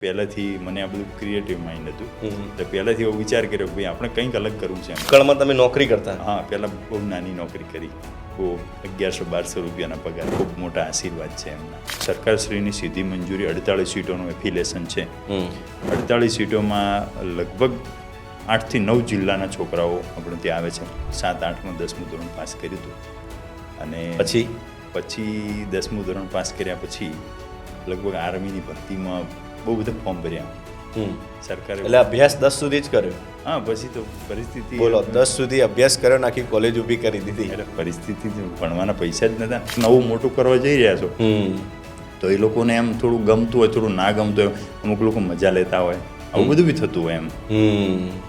પહેલાંથી મને આ બધું ક્રિએટિવ માઇન્ડ હતું એટલે પહેલાંથી એવો વિચાર કર્યો કે ભાઈ આપણે કંઈક અલગ કરવું છે. કળમાં તમે નોકરી કરતા? હા, પહેલાં બહુ નાની નોકરી કરી. બહુ 1100-1200 રૂપિયાના પગાર. ખૂબ મોટા આશીર્વાદ છે એમના. સરકારશ્રીની સીધી મંજૂરી 48 સીટોનું એફિલેશન છે. 48 સીટોમાં લગભગ 8 થી 9 જિલ્લાના છોકરાઓ આપણે ત્યાં આવે છે. 7, 8માં 10મું ધોરણ પાસ કર્યું હતું અને પછી 10મું ધોરણ પાસ કર્યા પછી લગભગ આર્મીની ભરતીમાં બહુ બધા ફોર્મ ભર્યા સરકારે. એટલે અભ્યાસ 10 સુધી જ કર્યો? હા, પછી તો પરિસ્થિતિ. બોલો, 10 સુધી અભ્યાસ કર્યો, આખી કોલેજ ઊભી કરી દીધી? એટલે પરિસ્થિતિ ભણવાના પૈસા જ નતા. નવું મોટું કરવા જઈ રહ્યા છો તો એ લોકોને એમ થોડું ગમતું હોય, થોડું ના ગમતું હોય. અમુક લોકો મજા લેતા હોય, આવું બધું બી થતું હોય એમ.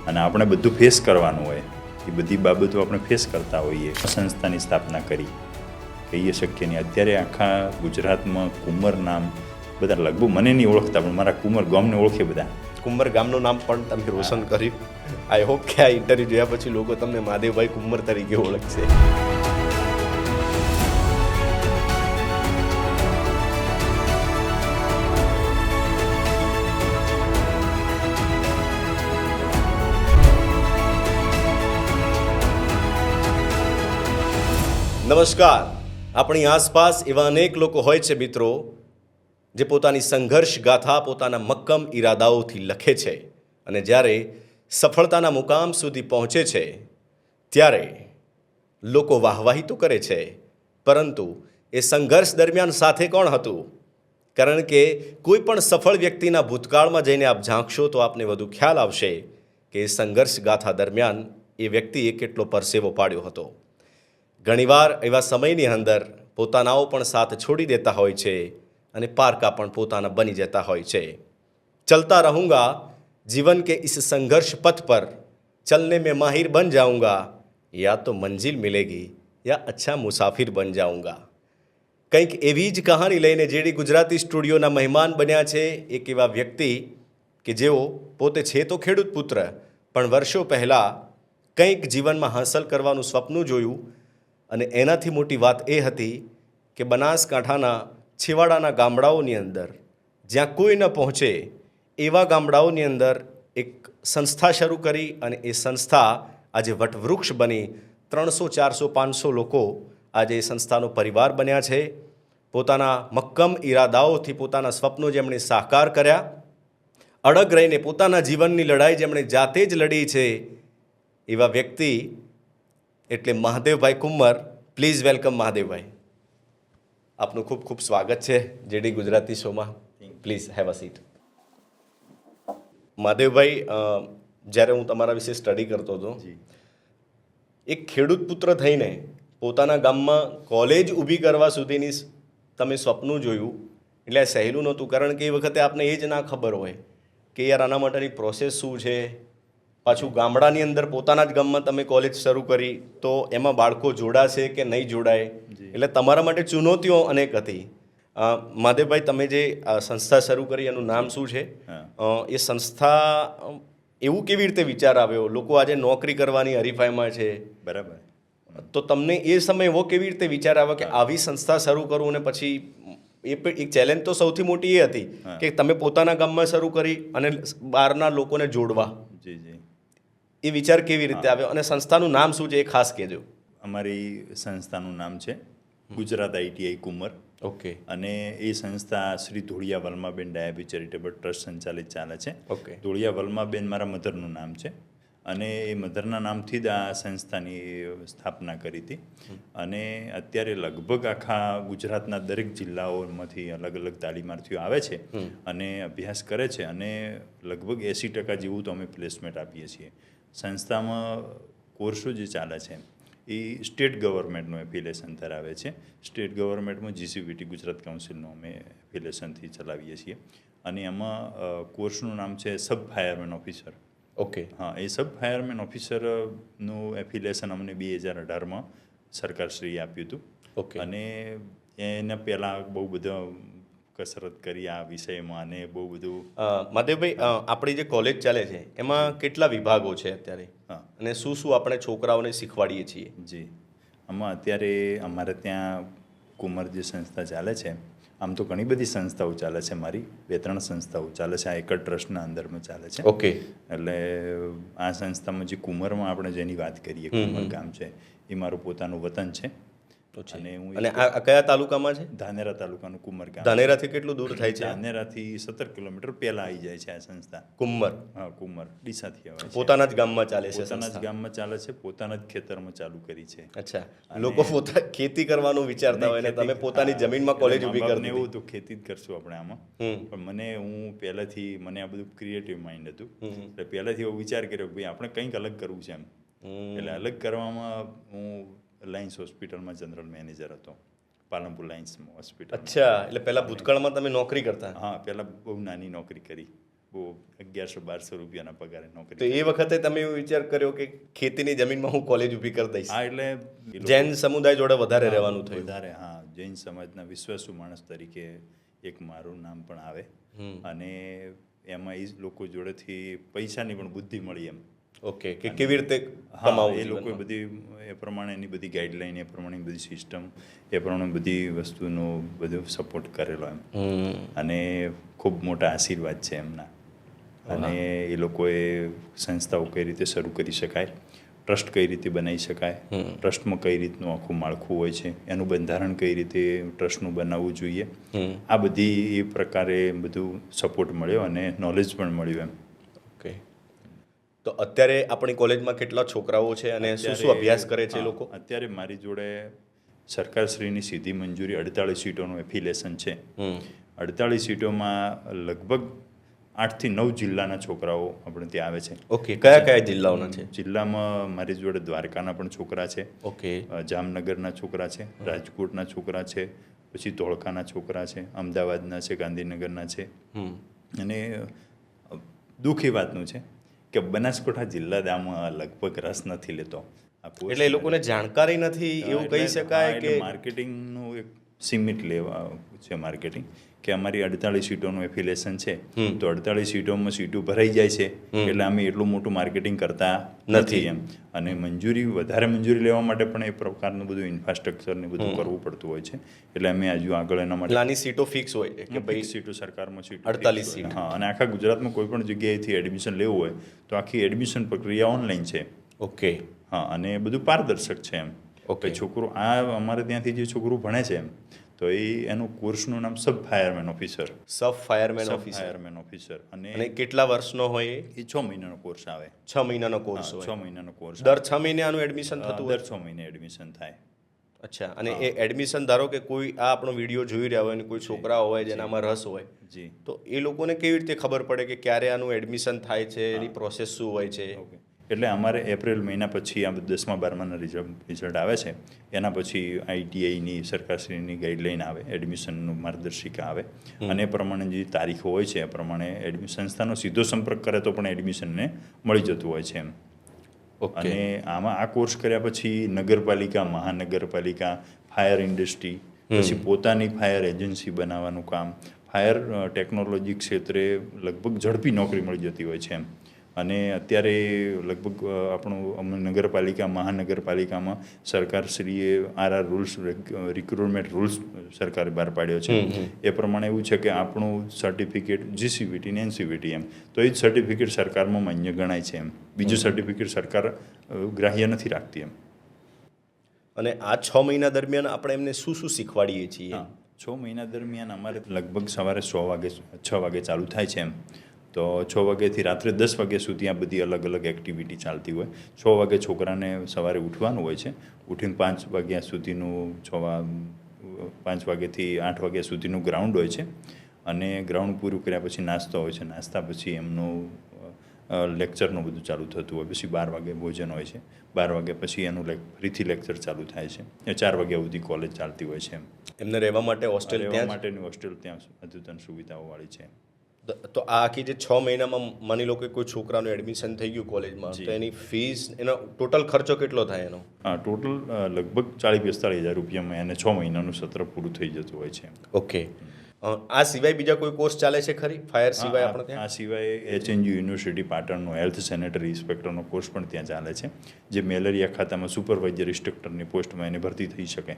અને આપણે બધું ફેસ કરવાનું હોય. એ બધી બાબતો આપણે ફેસ કરતા હોઈએ. સંસ્થાની સ્થાપના કરી કહીએ શક્ય નહીં. અત્યારે આખા ગુજરાતમાં કુંવર નામ બધા લગભગ મને નહીં ઓળખતા, પણ મારા કુંવર ગામને ઓળખે બધા. કુંવર ગામનું નામ પણ તમે રોશન કર્યું. આઈ હોપ કે આ ઇન્ટરવ્યુ જોયા પછી લોકો તમને મહાદેવભાઈ કુંવર તરીકે ઓળખશે. નમસ્કાર. આપણી આસપાસ એવા અનેક લોકો હોય છે મિત્રો, જે પોતાની સંઘર્ષ ગાથા પોતાના મક્કમ ઈરાદાઓથી લખે છે અને જ્યારે સફળતાના મુકામ સુધી પહોંચે છે ત્યારે લોકો વાહવાહી તો કરે છે, પરંતુ એ સંઘર્ષ દરમિયાન સાથે કોણ હતું? કારણ કે કોઈ પણ સફળ વ્યક્તિના ભૂતકાળમાં જઈને આપ ઝાંકશો તો આપને વધુ ખ્યાલ આવશે કે એ સંઘર્ષ ગાથા દરમિયાન એ વ્યક્તિએ કેટલો પરસેવો પાડ્યો હતો. ઘણીવાર એવા સમયની અંદર પોતાનાઓ પણ સાથ છોડી દેતા હોય છે અને પારકા પણ પોતાના બની જતા હોય છે. ચલતા રહુંગા જીવન કે ઇસ સંઘર્ષ પથ પર, ચલને મેં માહિર બન જાઉંગા, યા તો મંજિલ મિલેગી યા અચ્છા મુસાફિર બન જાઉંગા. કંઈક એવી જ કહાની લઈને જેડી ગુજરાતી સ્ટુડિયોના મહેમાન બન્યા છે એક એવા વ્યક્તિ કે જેઓ પોતે છે તો ખેડૂત પુત્ર, પણ વર્ષો પહેલાં કંઈક જીવનમાં હાંસલ કરવાનું સ્વપ્ન જોયું અને એનાથી મોટી વાત એ હતી કે બનાસકાંઠાના છેવાડાના ગામડાઓની અંદર, જ્યાં કોઈ ન પહોંચે એવા ગામડાઓની અંદર એક સંસ્થા શરૂ કરી અને એ સંસ્થા આજે વટવૃક્ષ બની 300, 400, 500 લોકો આજે એ સંસ્થાનો પરિવાર બન્યા છે. પોતાના મક્કમ ઈરાદાઓથી પોતાના સ્વપ્નો જેમણે સાકાર કર્યા, અડગ રહીને પોતાના જીવનની લડાઈ જેમણે જાતે જ લડી છે, એવા વ્યક્તિ એટલે મહાદેવભાઈ કુંવર. Please welcome Mahadevbhai. આપનું ખૂબ ખૂબ સ્વાગત છે જેડી ગુજરાતી શોમાં. Please have a seat. Mahadevbhai, જ્યારે હું તમારા વિશે સ્ટડી કરતો હતો, એક ખેડૂત પુત્ર થઈને પોતાના ગામમાં કોલેજ ઊભી કરવા સુધીની તમે સ્વપ્ન જોયું, એટલે સહેલું નહોતું. કારણ કે એ વખતે આપને એ જ ના ખબર હોય કે યાર આના માટેની પ્રોસેસ શું છે. પાછું ગામડાની અંદર પોતાના જ ગામમાં તમે કોલેજ શરૂ કરી તો એમાં બાળકો જોડાશે કે નહીં જોડાય, એટલે તમારા માટે ચુનૌતીઓ અનેક હતી. મહાદેવભાઈ, તમે જે સંસ્થા શરૂ કરી એનું નામ શું છે? એ સંસ્થા એવું કેવી રીતે વિચાર આવ્યો? લોકો આજે નોકરી કરવાની હરીફાઈમાં છે, બરાબર. તો તમને એ સમય એવો કેવી રીતે વિચાર આવ્યો કે આવી સંસ્થા શરૂ કરું? અને પછી એક ચેલેન્જ તો સૌથી મોટી એ હતી કે તમે પોતાના ગામમાં શરૂ કરી અને બહારના લોકોને જોડવા. જી જી. એ વિચાર કેવી રીતે આવ્યો અને સંસ્થાનું નામ શું છે એ ખાસ કહેજો. અમારી સંસ્થાનું નામ છે ગુજરાત ITI કુંવર. ઓકે. અને એ સંસ્થા શ્રી ધોળિયા વલ્માબેન ડાયાબી ચેરિટેબલ ટ્રસ્ટ સંચાલિત ચાલે છે. ઓકે. ધોળિયા વલ્માબેન મારા મધરનું નામ છે અને એ મધરના નામથી જ આ સંસ્થાની સ્થાપના કરી હતી. અને અત્યારે લગભગ આખા ગુજરાતના દરેક જિલ્લાઓમાંથી અલગ અલગ તાલીમાર્થીઓ આવે છે અને અભ્યાસ કરે છે અને લગભગ 80% જેવું તો અમે પ્લેસમેન્ટ આપીએ છીએ. સંસ્થામાં કોર્સો જે ચાલે છે એ સ્ટેટ ગવર્મેન્ટનું એફિલેશન ધરાવે છે. સ્ટેટ ગવર્મેન્ટમાં GCVT ગુજરાત કાઉન્સિલનું અમે એફિલેશનથી ચલાવીએ છીએ અને એમાં કોર્સનું નામ છે સબ ફાયરમેન ઓફિસર. ઓકે. હા, એ સબ ફાયરમેન ઓફિસરનું એફિલેશન અમને 2018માં સરકારશ્રીએ આપ્યું હતું. ઓકે. અને એના પહેલાં બહુ બધા કસરત કરી આ વિષયમાં અને બહુ બધું. મહાદેવભાઈ, આપણી જે કોલેજ ચાલે છે એમાં કેટલા વિભાગો છે અત્યારે? હા. અને શું શું આપણે છોકરાઓને શીખવાડીએ છીએ? જી, આમાં અત્યારે અમારે ત્યાં કુંવર જે સંસ્થા ચાલે છે આમ તો ઘણી બધી સંસ્થાઓ ચાલે છે મારી 2-3 સંસ્થાઓ ચાલે છે આ એક જ ટ્રસ્ટના અંદરમાં ચાલે છે ઓકે. એટલે આ સંસ્થામાં જે કુંમરમાં આપણે જેની વાત કરીએ કુંમર ગામ છે એ મારું પોતાનું વતન છે અને હું અને આ કયા તાલુકામાં છે? ધાનેરા તાલુકાનું કુંમર ગામ. ધાનેરાથી કેટલું દૂર થાય છે? ધાનેરાથી 17 કિલોમીટર પહેલા આવી જાય છે આ સંસ્થા. કુંમર હા, કુંમર ડીસાથી આવે છે. પોતાના જ ગામમાં ચાલે છે પોતાના જ સંસ્થા? ગામમાં ચાલે છે, પોતાના જ ખેતરમાં ચાલુ કરી છે. અચ્છા, લોકો પોતા ખેતી કરવાનું વિચારતા હોય ને તમે પોતાની જમીનમાં કોલેજ ઊભી કરી એવું દીધી. તો ખેતી જ કરશું આપણે આમાં. પણ હું પહેલાથી મને આ બધું ક્રિએટિવ માઇન્ડ હતું એટલે પહેલાથી એવો વિચાર કર્યો કે ભાઈ આપણે કંઈક અલગ કરવું છે એમ. એટલે અલગ કરવામાં હું લાયન્સ હોસ્પિટલમાં જનરલ મેનેજર હતો, પાલનપુર લાયન્સ હોસ્પિટલ. અચ્છા, એટલે પહેલા ભૂતકાળમાં તમે નોકરી કરતા? હા, પહેલાં બહુ નાની નોકરી કરી, બહુ 1100-1200 રૂપિયાના પગારે નોકરી. તો એ વખતે તમે એવો વિચાર કર્યો કે ખેતીની જમીનમાં હું કોલેજ ઊભી કરી દઈશ? હા, એટલે જૈન સમુદાય જોડે વધારે રહેવાનું થયું? વધારે, હા. જૈન સમાજના વિશ્વાસુ માણસ તરીકે એક મારું નામ પણ આવે અને એમાં એ લોકો જોડેથી પૈસાની પણ બુદ્ધિ મળી એમ. ઓકે, કે કેવી રીતે હા, કમાવું? એ લોકોએ બધી એ પ્રમાણે એની બધી ગાઈડલાઈન, એ પ્રમાણે બધી સિસ્ટમ, એ પ્રમાણે બધી વસ્તુનો બધો સપોર્ટ કરેલો એમ. અને ખૂબ મોટા આશીર્વાદ છે એમના. અને એ લોકોએ સંસ્થાઓ કઈ રીતે શરૂ કરી શકાય, ટ્રસ્ટ કઈ રીતે બનાવી શકાય, ટ્રસ્ટમાં કઈ રીતનું આખું માળખું હોય છે, એનું બંધારણ કઈ રીતે ટ્રસ્ટનું બનાવવું જોઈએ, આ બધી એ પ્રકારે બધું સપોર્ટ મળ્યો અને નોલેજ પણ મળ્યું એમ. ઓકે. તો અત્યારે આપણી કોલેજમાં કેટલા છોકરાઓ છે અને શું શું અભ્યાસ કરે છે લોકો? અત્યારે મારી જોડે સરકારશ્રીની સીધી મંજૂરી 48 સીટોનું એફિલેશન છે. 48 સીટોમાં લગભગ 8 થી 9 જિલ્લાના છોકરાઓ આપણે ત્યાં આવે છે. ઓકે, કયા કયા જિલ્લાઓના છે? જિલ્લામાં મારી જોડે દ્વારકાના પણ છોકરા છે, ઓકે, જામનગરના છોકરા છે, રાજકોટના છોકરા છે, પછી ધોળકાના છોકરા છે, અમદાવાદના છે, ગાંધીનગરના છે. અને દુઃખ એ વાતનું છે કે બનાસકાંઠા જિલ્લા આમાં લગભગ રસ નથી લેતો. એટલે એ લોકોને જાણકારી નથી એવું કહી શકાય કે માર્કેટિંગનું એક સીમિત લેવા છે માર્કેટિંગ, કે અમારી 48 સીટોનું એફિલેશન છે તો 48 સીટોમાં સીટો ભરાઈ જાય છે એટલે અમે એટલું મોટું માર્કેટિંગ કરતા નથી એમ. અને વધારે મંજૂરી લેવા માટે પણ એ પ્રકારનું બધું ઇન્ફ્રાસ્ટ્રક્ચર ને બધું કરવું પડતું હોય છે. એટલે અમે હજુ આગળ એના માટે નાની સીટો ફિક્સ હોય કે ભાઈ સીટો સરકારમાં સીટો 48 સીટ. હા, અને આખા ગુજરાતમાં કોઈ પણ જગ્યાએથી એડમિશન લેવું હોય તો આખી એડમિશન પ્રક્રિયા ઓનલાઈન છે. ઓકે. હા, અને બધું પારદર્શક છે એમ. ઓકે. છોકરો અમારે ત્યાંથી જે છોકરું ભણે છે એમ તો એનું કોર્સનું નામ સબ ફાયરમેન ઓફિસર. સબ ફાયરમેન ઓફિસર. Fireman officer. અને કેટલા વર્ષનો હોય એ 6 મહિનાનો કોર્સ આવે. 6 મહિનાનો કોર્સ હોય? 6 મહિનાનો કોર્સ. દર 6 મહિને આનું એડમિશન થતું હોય? દર 6 મહિને એડમિશન થાય. અચ્છા, અને એ એડમિશન ધારો કે કોઈ આ આપણો વિડીયો જોઈ રહ્યા હોય અને કોઈ છોકરા હોય જેનામાં રસ હોય જી, તો એ લોકોને કેવી રીતે ખબર પડે કે ક્યારે આનું એડમિશન થાય છે, એની પ્રોસેસ શું હોય છે? ઓકે. એટલે અમારે એપ્રિલ મહિના પછી આ 10મા 12માના રિઝલ્ટ આવે છે એના પછી ITIની સરકારશ્રીની ગાઈડલાઈન આવે, એડમિશનનું માર્ગદર્શિકા આવે અને એ પ્રમાણે જે તારીખો હોય છે એ પ્રમાણે સંસ્થાનો સીધો સંપર્ક કરે તો પણ એડમિશનને મળી જતું હોય છે એમ. અને આમાં આ કોર્સ કર્યા પછી નગરપાલિકા, મહાનગરપાલિકા, ફાયર ઇન્ડસ્ટ્રી, પછી પોતાની ફાયર એજન્સી બનાવવાનું કામ, ફાયર ટેકનોલોજી ક્ષેત્રે લગભગ ઝડપી નોકરી મળી જતી હોય છે એમ. અને અત્યારે લગભગ આપણું નગરપાલિકા, મહાનગરપાલિકામાં સરકારશ્રીએ RR રૂલ્સ, રિક્રુટમેન્ટ રૂલ્સ સરકારે બહાર પાડ્યો છે. એ પ્રમાણે એવું છે કે આપણું સર્ટિફિકેટ GCVT ને NCVT એમ તો એ જ સર્ટિફિકેટ સરકારમાં માન્ય ગણાય છે એમ. બીજું સર્ટિફિકેટ સરકાર ગ્રાહ્ય નથી રાખતી એમ. અને આ 6 મહિના દરમિયાન આપણે એમને શું શું શીખવાડીએ છીએ? 6 મહિના દરમિયાન અમારે લગભગ સવારે 6 વાગે ચાલુ થાય છે એમ. તો 6 વાગ્યાથી રાત્રે 10 વાગ્યા સુધી આ બધી અલગ અલગ એક્ટિવિટી ચાલતી હોય. 6 વાગે છોકરાને સવારે ઉઠવાનું હોય છે. ઉઠીને 5 વાગ્યા સુધીનું 5 વાગ્યાથી 8 વાગ્યા સુધીનું ગ્રાઉન્ડ હોય છે. અને ગ્રાઉન્ડ પૂરું કર્યા પછી નાસ્તો હોય છે. નાસ્તા પછી એમનું લેક્ચરનું બધું ચાલુ થતું હોય. પછી 12 વાગે ભોજન હોય છે. 12 વાગ્યા પછી એનું ફરીથી લેક્ચર ચાલુ થાય છે. 4 વાગ્યા સુધી કોલેજ ચાલતી હોય છે એમ. એમને રહેવા માટે હોસ્ટેલ? રહેવા માટેની હોસ્ટેલ ત્યાં અદ્યતન સુવિધાઓવાળી છે. તો આ આખી જે 6 મહિનામાં માની લો કે કોઈ છોકરાનું એડમિશન થઈ ગયું કોલેજમાં, તો એની ફીસ, એનો ટોટલ ખર્ચો કેટલો થાય એનો? હા, ટોટલ લગભગ 40-45 હજાર રૂપિયામાં એને 6 મહિનાનું સત્ર પૂરું થઈ જતું હોય છે. ઓકે. આ સિવાય બીજા કોઈ કોર્સ ચાલે છે ખરી ફાયર સિવાય આપણે ત્યાં? આ સિવાય HNU યુનિવર્સિટી પાટણનો હેલ્થ સેનેટરી ઇન્સ્પેક્ટરનો કોર્સ પણ ત્યાં ચાલે છે, જે મેલેરિયા ખાતામાં સુપરવાઇઝર ઇન્સ્ટ્રક્ટરની પોસ્ટમાં એને ભરતી થઈ શકે.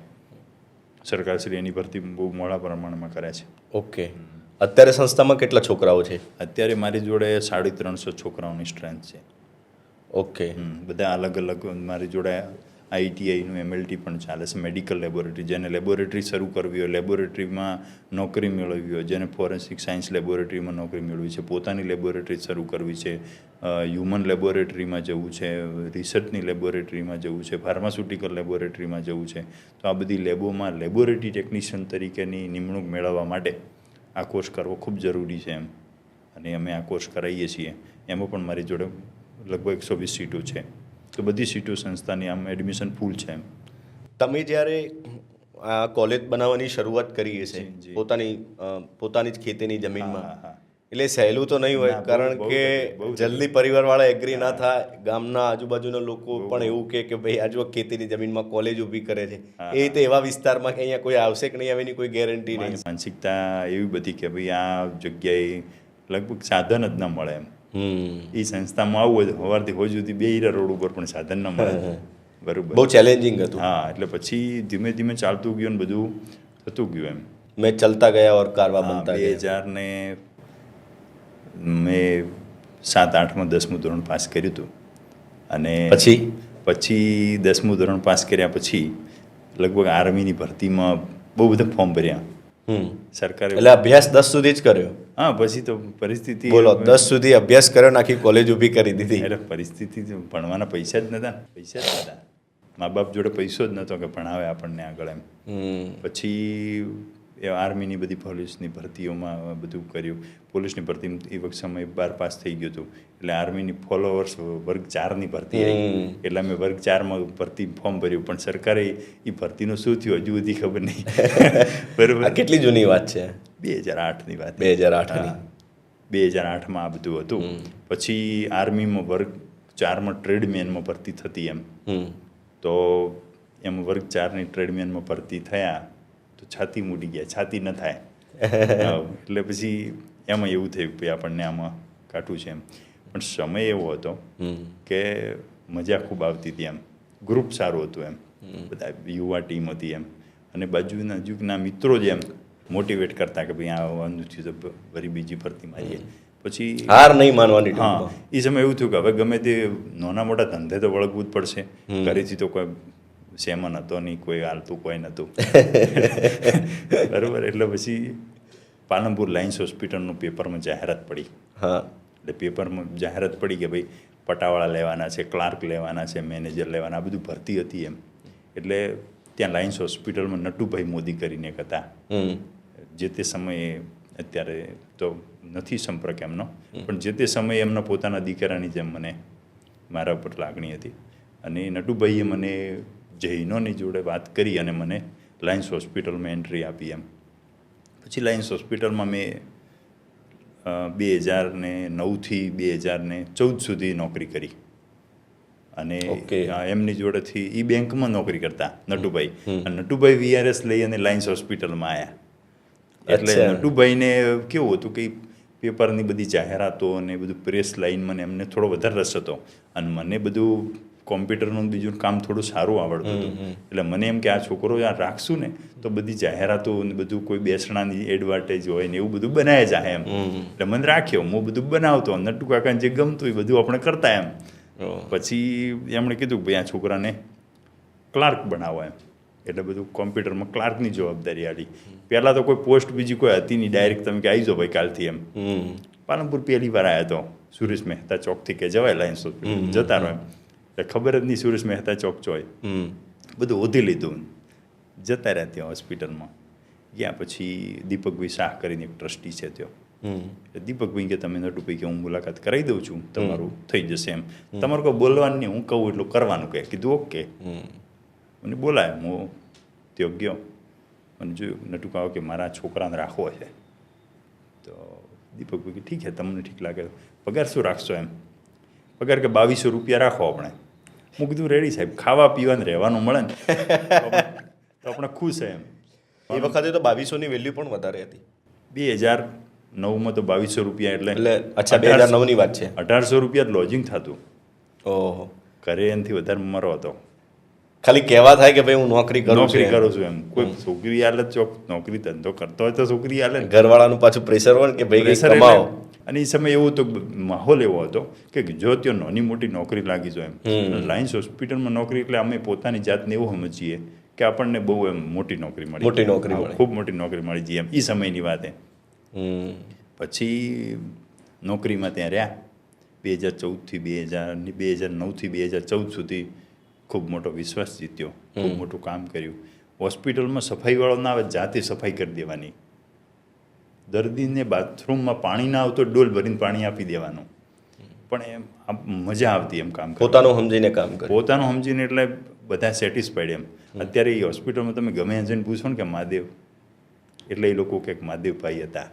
સરકારશ્રી એની ભરતી બહુ મોડા પ્રમાણમાં કરે છે. ઓકે, અત્યારે સંસ્થામાં કેટલા છોકરાઓ છે? અત્યારે મારી જોડે 350 છોકરાઓની સ્ટ્રેન્થ છે. ઓકે. બધા અલગ અલગ મારી જોડે આઈટીઆઈનું એમએલટી પણ ચાલે છે, મેડિકલ લેબોરેટરી, જેને લેબોરેટરી શરૂ કરવી હોય, લેબોરેટરીમાં નોકરી મેળવવી હોય, જેને ફોરેન્સિક સાયન્સ લેબોરેટરીમાં નોકરી મેળવવી છે, પોતાની લેબોરેટરી શરૂ કરવી છે, હ્યુમન લેબોરેટરીમાં જવું છે, રિસર્ચની લેબોરેટરીમાં જવું છે, ફાર્માસ્યુટિકલ લેબોરેટરીમાં જવું છે, તો આ બધી લેબોમાં લેબોરેટરી ટેકનિશિયન તરીકેની નિમણૂક મેળવવા માટે આ કોર્સ કરવો ખૂબ જરૂરી છે એમ, અને અમે આ કોર્સ કરાવીએ છીએ. એમાં પણ મારી જોડે લગભગ 120 સીટો છે. તો બધી સીટો સંસ્થાની આમ એડમિશન ફૂલ છે એમ. તમે જ્યારે આ કોલેજ બનાવવાની શરૂઆત કરી છે પોતાની જ ખેતીની જમીનમાં, હા. એટલે સહેલું તો નહીં હોય, કારણ કે જલ્દી પરિવારવાળા એગ્રી ના થાય, ગામના આજુબાજુના લોકો પણ એવું કે ભાઈ આ જો ખેતીની જમીનમાં કોલેજ ઊભી કરે છે, એ રીતે એવા વિસ્તારમાં કે અહીંયા કોઈ આવશે કે નહીં આવે એની કોઈ ગેરંટી નહીં. માનસિકતા એવી બધી કે ભાઈ આ જગ્યાએ લગભગ સાધન જ ન મળે એમ. એ સંસ્થામાં આવવું હોય તો સવારથી હોજ સુધી બે રોડ ઉપર પણ સાધન ન મળે. બરોબર, બહુ ચેલેન્જિંગ હતું. હા, એટલે પછી ધીમે ધીમે ચાલતું ગયું ને બધું થતું ગયું એમ. મેં ચલતા ગયા ઓર કારવા બનતા ગયા. 2000 ને મેં 7-8માં 10મું ધોરણ પાસ કર્યું હતું, અને પછી 10મું ધોરણ પાસ કર્યા પછી લગભગ આર્મીની ભરતીમાં બહુ બધા ફોર્મ ભર્યા સરકારે. એટલે અભ્યાસ 10 સુધી જ કર્યો? હા, પછી તો પરિસ્થિતિ, બોલો, 10 સુધી અભ્યાસ કર્યો, આખી કોલેજ ઊભી કરી દીધી? એટલે પરિસ્થિતિ, ભણવાના પૈસા જ નતા. મા બાપ જોડે પૈસો જ નહોતો કે ભણાવે આપણને આગળ એમ. પછી એ આર્મીની બધી પોલીસની ભરતીઓમાં બધું કર્યું. પોલીસની ભરતી એ વખત સમય 12 પાસ થઈ ગયું હતું, એટલે આર્મીની ફોલોવર્સ વર્ગ 4ની ભરતી આવી, એટલે અમે વર્ગ 4માં ભરતી ફોર્મ ભર્યું. પણ સરકારે એ ભરતીનું શું થયું હજુ સુધી ખબર નહીં. બરાબર, કેટલી જૂની વાત છે? 2008ની વાત. 2008માં આ બધું હતું. પછી આર્મીમાં વર્ગ 4માં ટ્રેડમેનમાં ભરતી થતી એમ. તો એમાં વર્ગ 4ની ટ્રેડમેનમાં ભરતી થયા તો છાતી મૂડી ગયા, છાતી ન થાય. એટલે પછી એમાં એવું થયું કે આપણને આમાં કાઢવું છે એમ. પણ સમય એવો હતો કે મજા ખૂબ આવતી હતી એમ, ગ્રુપ સારું હતું એમ, બધા યુવા ટીમ હતી એમ, અને બાજુના નજીકના મિત્રો જ એમ મોટિવેટ કરતા કે ભાઈ આવવાનું થયું તો ફરી બીજી ભરતીમાં આવીએ. પછી હાર નહીં માનવાની. હા, એ સમય એવું થયું કે હવે ગમે તે નાના મોટા ધંધે તો વળગવું જ પડશે. ઘરેથી તો કોઈ સેમન હતો નહીં, કોઈ હાલતું કોઈ નહોતું. બરાબર, એટલે પછી પાલનપુર લાયન્સ હોસ્પિટલનું પેપરમાં જાહેરાત પડી. એટલે પેપરમાં જાહેરાત પડી કે ભાઈ પટાવાળા લેવાના છે, ક્લાર્ક લેવાના છે, મેનેજર લેવાના, આ બધું ભરતી હતી એમ. એટલે ત્યાં લાયન્સ હોસ્પિટલમાં નટુભાઈ મોદી કરીને એક હતા. જે તે સમયે, અત્યારે તો નથી સંપર્ક એમનો, પણ જે તે સમયે એમના પોતાના દીકરાની જેમ મને મારા ઉપર લાગણી હતી. અને નટુભાઈએ મને જૈનોની જોડે વાત કરી અને મને લાયન્સ હોસ્પિટલમાં એન્ટ્રી આપી એમ. પછી લાયન્સ હોસ્પિટલમાં મેં 2009થી 2014 સુધી નોકરી કરી. અને એમની જોડેથી એ બેંકમાં નોકરી કરતા નટુભાઈ. અને નટુભાઈ VRS લઈ અને લાયન્સ હોસ્પિટલમાં આવ્યા. એટલે નટુભાઈને કેવું હતું કે પેપરની બધી જાહેરાતો અને બધું પ્રેસ લાઈનમાં એમને થોડો વધારે રસ હતો, અને મને બધું કોમ્પ્યુટરનું બીજું કામ થોડું સારું આવડતું હતું. એટલે મને એમ કે આ છોકરો આ રાખશું ને તો બધી જાહેરાતો ને બધું કોઈ બેસણાની એડવાન્ટેજ હોય ને એવું બધું બનાવે જાય એમ. એટલે મને રાખ્યો, હું બધું બનાવતો, નટુ કાકાને જે ગમતું એ બધું આપણે કરતા એમ. પછી એમણે કીધું કે ભાઈ આ છોકરાને ક્લાર્ક બનાવો એમ. એટલે બધું કોમ્પ્યુટરમાં ક્લાર્કની જવાબદારી આવી. પહેલાં તો કોઈ પોસ્ટ બીજી કોઈ હતી નહીં, ડાયરેક્ટ તમે કે આવી જાઓ ભાઈ કાલથી એમ. પાલનપુર પહેલી વાર આવ્યા તો સુરેશ મહેતા ચોકથી કે જવાય લાયન્સ હોસ્પિટલ જતા રહો એમ. એટલે ખબર જ નહીં સુરેશ મહેતા ચોક ચોય, બધું ઓધી લીધું, જતા રહ્યા ત્યાં હોસ્પિટલમાં ગયા. પછી દીપકભાઈ શાહ કરીને એક ટ્રસ્ટી છે ત્યાં, દીપકભાઈ કે તમે નટુભાઈ કે હું મુલાકાત કરાવી દઉં છું, તમારું થઈ જશે એમ. તમારું કોઈ બોલવાનું નહીં, હું કહું એટલું કરવાનું કહે. કીધું ઓકે. મને બોલાય, હું ત્યાં ગયો અને જોયું નટુ કહો કે મારા છોકરાને રાખવો છે. તો દીપકભાઈ કે ઠીક છે, તમને ઠીક લાગે. પગાર શું રાખશો એમ? પગાર કે 2200 રૂપિયા રાખો આપણે. હું કીધું રેડી સાહેબ, ખાવા પીવાનું રહેવાનું મળે ને તો આપણે ખુશ છે એમ. એ વખતે તો 2200ની વેલ્યુ પણ વધારે હતી. 2009માં તો 2200 રૂપિયા એટલે અચ્છા 2009ની વાત છે. 1800 રૂપિયા લોજિંગ થતું. ઓહો, ઘરે એનાથી વધારે મારો હતો. ખાલી કહેવા થાય કે ભાઈ હું નોકરી કરું નોકરી છું કરું છું એમ. કોઈ છોકરી હાલે ચોક નોકરી ધંધો કરતો હોય તો છોકરી હાલે ને. ઘરવાળાનું પાછું પ્રેશર હોય ને કે ભાઈ કંઈક Pressure કમાઓ. એટલે- અને એ સમય એવો તો માહોલ એવો હતો કે જો ત્યાં નાની મોટી નોકરી લાગી જાય એમ. લાયન્સ હોસ્પિટલમાં નોકરી એટલે અમે પોતાની જાતને એવું સમજીએ કે આપણને બહુ એમ મોટી નોકરી મળી. મોટી નોકરી હા, મળી. ખૂબ મોટી નોકરી મળી જઈએ એમ એ સમયની વાત એ. હમ. પછી નોકરીમાં ત્યાં રહ્યા 2014થી 2009થી 2014 સુધી ખૂબ મોટો વિશ્વાસ જીત્યો, ખૂબ મોટું કામ કર્યું. હોસ્પિટલમાં સફાઈવાળો ના આવે, જાતે સફાઈ કરી દેવાની. દર્દીને બાથરૂમમાં પાણી ના આવતો ડોલ ભરીને પાણી આપી દેવાનું. પણ એમ મજા આવતી એમ કામ કરવાની. પોતાનું સમજીને કામ કરે. પોતાનું સમજીને એટલે બધા સેટિસ્ફાઈડ એમ. અત્યારે એ હોસ્પિટલમાં તમે ગમે ત્યાં જઈને પૂછો ને કે મહાદેવ, એટલે એ લોકો કે મહાદેવભાઈ હતા.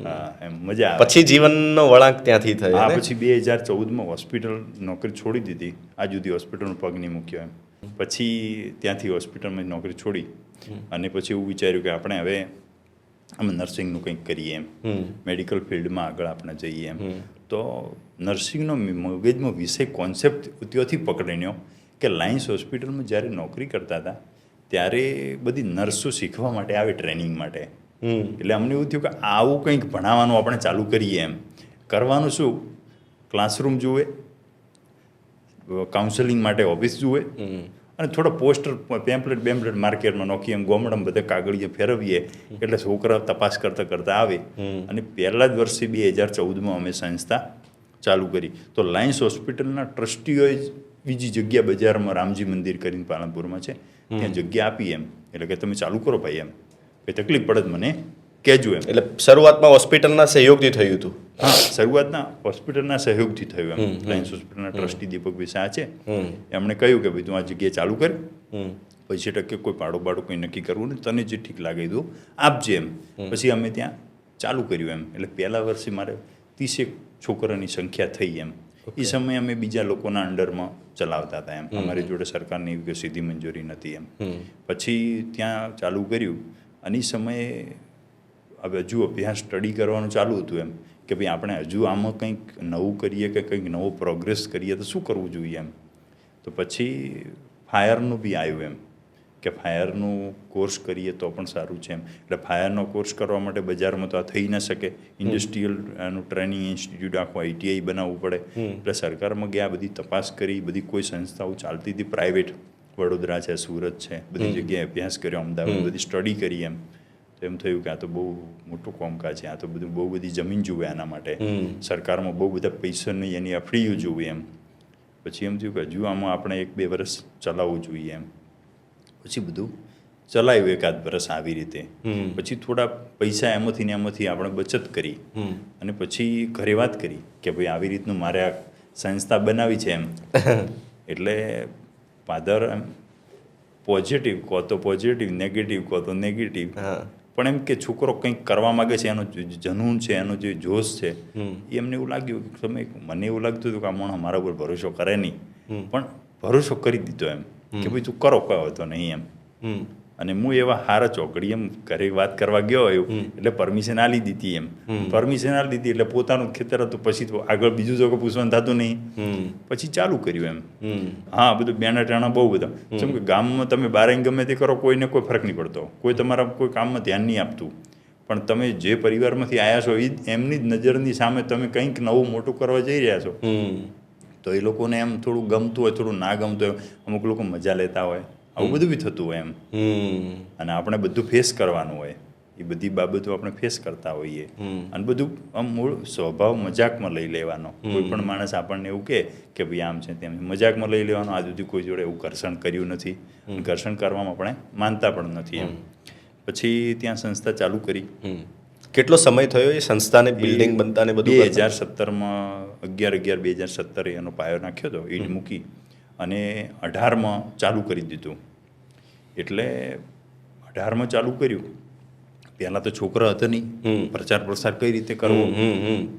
હા, એમ મજા આવે. પછી જીવનનો વળાંક ત્યાંથી થયો હા, ને? પછી 2014માં હોસ્પિટલ નોકરી છોડી દીધી. આજ સુધી હોસ્પિટલનો પગ નહીં મૂક્યો એમ. પછી ત્યાંથી હોસ્પિટલમાં નોકરી છોડી અને પછી એવું વિચાર્યું કે આપણે હવે અમે નર્સિંગનું કંઈક કરીએ એમ. મેડિકલ ફિલ્ડમાં આગળ આપણે જઈએ એમ. તો નર્સિંગનો મગજમાં વિષય કોન્સેપ્ટ ત્યાંથી પકડીને કે લાયન્સ હોસ્પિટલમાં જ્યારે નોકરી કરતા હતા ત્યારે બધી નર્સો શીખવા માટે આવે ટ્રેનિંગ માટે. એટલે અમને એવું થયું કે આવું કંઈક ભણાવવાનું આપણે ચાલુ કરીએ એમ. કરવાનું શું, ક્લાસરૂમ જુએ, કાઉન્સેલિંગ માટે ઓફિસ જુએ અને થોડા પોસ્ટર પેમ્પલેટ માર્કેટમાં નોખીએ એમ, ગોમડામાં બધા કાગળિયા ફેરવીએ એટલે છોકરા તપાસ કરતાં કરતાં આવે. અને પહેલા જ વર્ષે 2014માં અમે સંસ્થા ચાલુ કરી. તો લાયન્સ હોસ્પિટલના ટ્રસ્ટીઓએ બીજી જગ્યા બજારમાં રામજી મંદિર કરીને પાલનપુરમાં છે, ત્યાં જગ્યા આપી એમ. એટલે કે તમે ચાલુ કરો ભાઈ એમ, કંઈ તકલીફ પડે તો મને કહેજો એમ. એટલે શરૂઆતમાં હોસ્પિટલના સહયોગથી થયું હતું. હા, શરૂઆતના હોસ્પિટલના સહયોગથી થયું એમ. લાયન્સ હોસ્પિટલના ટ્રસ્ટી દીપકભાઈ શાહ છે, એમણે કહ્યું કે ભાઈ તું આ જગ્યાએ ચાલુ કર, 50% કોઈ પાડો કંઈ નક્કી કરવું ને, તને જે ઠીક લાગે તું આપજે એમ. પછી અમે ત્યાં ચાલુ કર્યું એમ. એટલે પહેલા વર્ષે મારે 30 છોકરાની સંખ્યા થઈ એમ. એ સમયે અમે બીજા લોકોના અંડરમાં ચલાવતા હતા એમ. અમારી જોડે સરકારની એવી કોઈ સીધી મંજૂરી નથી એમ. પછી ત્યાં ચાલુ કર્યું અને એ સમયે હવે હજુ અભ્યાસ સ્ટડી કરવાનું ચાલુ હતું એમ કે ભાઈ આપણે હજુ આમાં કંઈક નવું કરીએ કે કંઈક નવો પ્રોગ્રેસ કરીએ તો શું કરવું જોઈએ એમ. તો પછી ફાયરનું બી આવ્યું એમ કે ફાયરનું કોર્સ કરીએ તો પણ સારું છે એમ. એટલે ફાયરનો કોર્સ કરવા માટે બજારમાં તો આ થઈ ન શકે. ઇન્ડસ્ટ્રીયલ એનું ટ્રેનિંગ ઇન્સ્ટિટ્યૂટ આખું ITI બનાવવું પડે. એટલે સરકારમાં ગયા, બધી તપાસ કરી, બધી કોઈ સંસ્થાઓ ચાલતી હતી પ્રાઇવેટ, વડોદરા છે, સુરત છે, બધી જગ્યાએ અભ્યાસ કર્યો, અમદાવાદ બધી સ્ટડી કરી એમ. તો એમ થયું કે આ તો બહુ મોટું કામકાજ છે, આ તો બધું બહુ બધી જમીન જોવે આના માટે, સરકારમાં બહુ બધા પૈસા નહીં, એની અફડીઓ જોવી એમ. પછી એમ થયું કે હજુ આમાં આપણે 1-2 વર્ષ ચલાવવું જોઈએ એમ. પછી બધું ચલાવ્યું એકાદ વર્ષ આવી રીતે. પછી થોડા પૈસા એમાંથી ને એમાંથી આપણે બચત કરી અને પછી ઘરે વાત કરી કે ભાઈ આવી રીતનું મારે આ સંસ્થા બનાવી છે એમ. એટલે ફાધર એમ પોઝિટિવ કહો તો પોઝિટિવ, નેગેટિવ કહો તો નેગેટિવ, પણ એમ કે છોકરો કંઈક કરવા માગે છે, એનો જનૂન છે, એનો જે જોશ છે, એ એમને એવું લાગ્યું કે તમે, મને એવું લાગતું હતું કે આ માણસ મારા ઉપર ભરોસો કરે નહીં, પણ ભરોસો કરી દીધો એમ કે ભાઈ તું કરો, કોઈ હોતો નહીં એમ. અને હું એવા હારા ચોકડી એમ ઘરે વાત કરવા ગયો એવું એટલે પરમિશન આલી દીધી એમ. પરમિશન આલી દીધી એટલે પોતાનું ખેતર હતું, પછી તો આગળ બીજું જો પૂછવાનું થતું નહીં. પછી ચાલુ કર્યું એમ. હા, બધું બેના ટાણા બહુ બધા. જેમ કે ગામમાં તમે બારે ગમે તે કરો, કોઈને કોઈ ફરક નહીં પડતો, કોઈ તમારા કોઈ કામમાં ધ્યાન નહીં આપતું, પણ તમે જે પરિવારમાંથી આવ્યા છો એ એમની જ નજરની સામે તમે કંઈક નવું મોટું કરવા જઈ રહ્યા છો, તો એ લોકોને એમ થોડું ગમતું હોય, થોડું ના ગમતું હોય, અમુક લોકો મજા લેતા હોય, આવું બધું બી થતું હોય એમ. અને આપણે બધું ફેસ કરવાનું હોય, એ બધી બાબતો આપણે ફેસ કરતા હોઈએ. અને બધું આમ મૂળ સ્વભાવ મજાકમાં લઈ લેવાનો. કોઈ પણ માણસ આપણને એવું કે ભાઈ આમ છે તેમ, મજાકમાં લઈ લેવાનો. આજ સુધી કોઈ જોડે એવું ઘર્ષણ કર્યું નથી, ઘર્ષણ કરવામાં આપણે માનતા પણ નથી એમ. પછી ત્યાં સંસ્થા ચાલુ કરી. કેટલો સમય થયો એ સંસ્થાને બિલ્ડિંગ બનતા ને બધું? 2017માં 11/11/2017 એનો પાયો નાખ્યો હતો, ઈંટ મૂકી, અને 18માં ચાલુ કરી દીધું. એટલે 18માં ચાલુ કર્યું. પહેલાં તો છોકરા હતા નહીં, પ્રચાર પ્રસાર કઈ રીતે કરવો,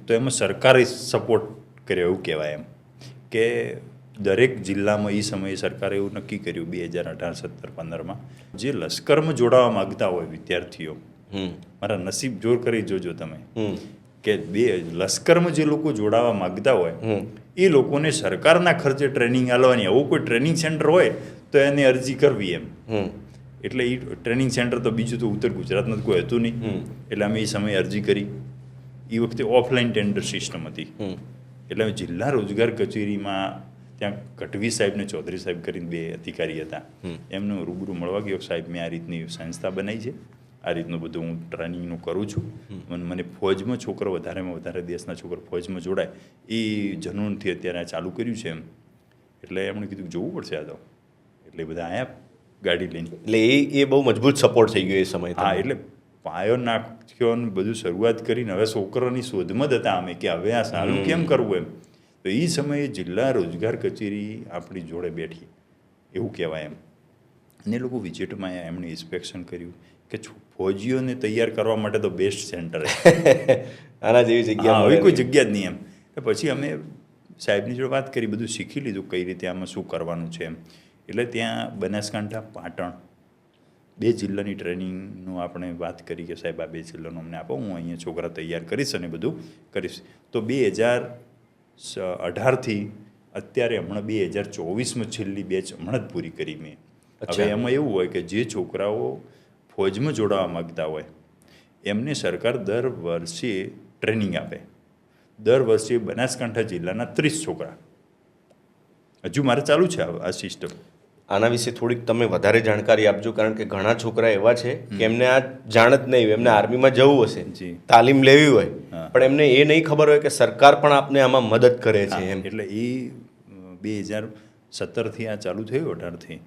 તો એમાં સરકારે સપોર્ટ કર્યો એવું કહેવાય એમ. કે દરેક જિલ્લામાં એ સમયે સરકારે એવું નક્કી કર્યું 2018-17-15માં, જે લશ્કરમાં જોડાવા માગતા હોય વિદ્યાર્થીઓ, મારા નસીબ જોર કરી જોજો તમે, કે લશ્કરમાં જે લોકો જોડાવા માગતા હોય એ લોકોને સરકારના ખર્ચે ટ્રેનિંગ આલવાની. આવું કોઈ ટ્રેનિંગ સેન્ટર હોય તો એની અરજી કરવી એમ. હમ. એટલે એ ટ્રેનિંગ સેન્ટર તો બીજું તો ઉત્તર ગુજરાતમાં કોઈ હતું નહીં. એટલે અમે એ સમયે અરજી કરી. એ વખતે ઓફલાઈન ટેન્ડર સિસ્ટમ હતી. એટલે અમે જિલ્લા રોજગાર કચેરીમાં ત્યાં ગઢવી સાહેબ ને ચૌધરી સાહેબ કરીને 2 અધિકારી હતા. એમનું રૂબરૂ મળવા ગયો, સાહેબ મેં આ રીતની સંસ્થા બનાવી છે, આ રીતનું બધું હું ટ્રેનિંગનું કરું છું, મને ફોજમાં છોકરો વધારેમાં વધારે દેશના છોકરા ફોજમાં જોડાય એ જનૂનથી અત્યારે આ ચાલુ કર્યું છે એમ. એટલે એમણે કીધું જોવું પડશે આ તો. એટલે બધા આયા ગાડી લઈને. એટલે એ બહુ મજબૂત સપોર્ટ થઈ ગયો એ સમયે. હા, એટલે પાયો નાખ્યો ને બધું શરૂઆત કરીને હવે છોકરાની શોધમાં જ હતા અમે કે હવે આ સારું કેમ કરવું એમ. તો એ સમયે જિલ્લા રોજગાર કચેરી આપણી જોડે બેઠી એવું કહેવાય એમ. અને એ લોકો વિઝિટમાં આવ્યા, એમણે ઇન્સ્પેક્શન કર્યું કે ફોજીઓને તૈયાર કરવા માટે તો બેસ્ટ સેન્ટર આના જેવી જગ્યા હવે કોઈ જગ્યા જ નહીં એમ. પછી અમે સાહેબની જોડે વાત કરી, બધું શીખી લીધું કઈ રીતે આમાં શું કરવાનું છે એમ. એટલે ત્યાં બનાસકાંઠા, પાટણ 2 જિલ્લાની ટ્રેનિંગનું આપણે વાત કરી કે સાહેબ આ 2 જિલ્લાનું અમને આપો, હું અહીંયા છોકરા તૈયાર કરીશ અને બધું કરીશ. તો 2018થી અત્યારે હમણાં 2024માં છેલ્લી બેચ હમણાં જ પૂરી કરી મેં. હવે એમાં એવું હોય કે જે છોકરાઓ ફોજમાં જોડાવા માગતા હોય એમને સરકાર દર વર્ષે ટ્રેનિંગ આપે. દર વર્ષે બનાસકાંઠા જિલ્લાના 30 છોકરા હજુ મારે ચાલુ છે આ સિસ્ટમ. આના વિશે થોડીક તમે વધારે જાણકારી આપજો, કારણ કે ઘણા છોકરા એવા છે કે એમને આ જાણ જ નહીં, એમને આર્મીમાં જવું હશે, તાલીમ લેવી હોય, પણ એમને એ નહીં ખબર હોય કે સરકાર પણ આપને આમાં મદદ કરે છે એમ. એટલે એ 2017થી આ ચાલુ થયું, 18થી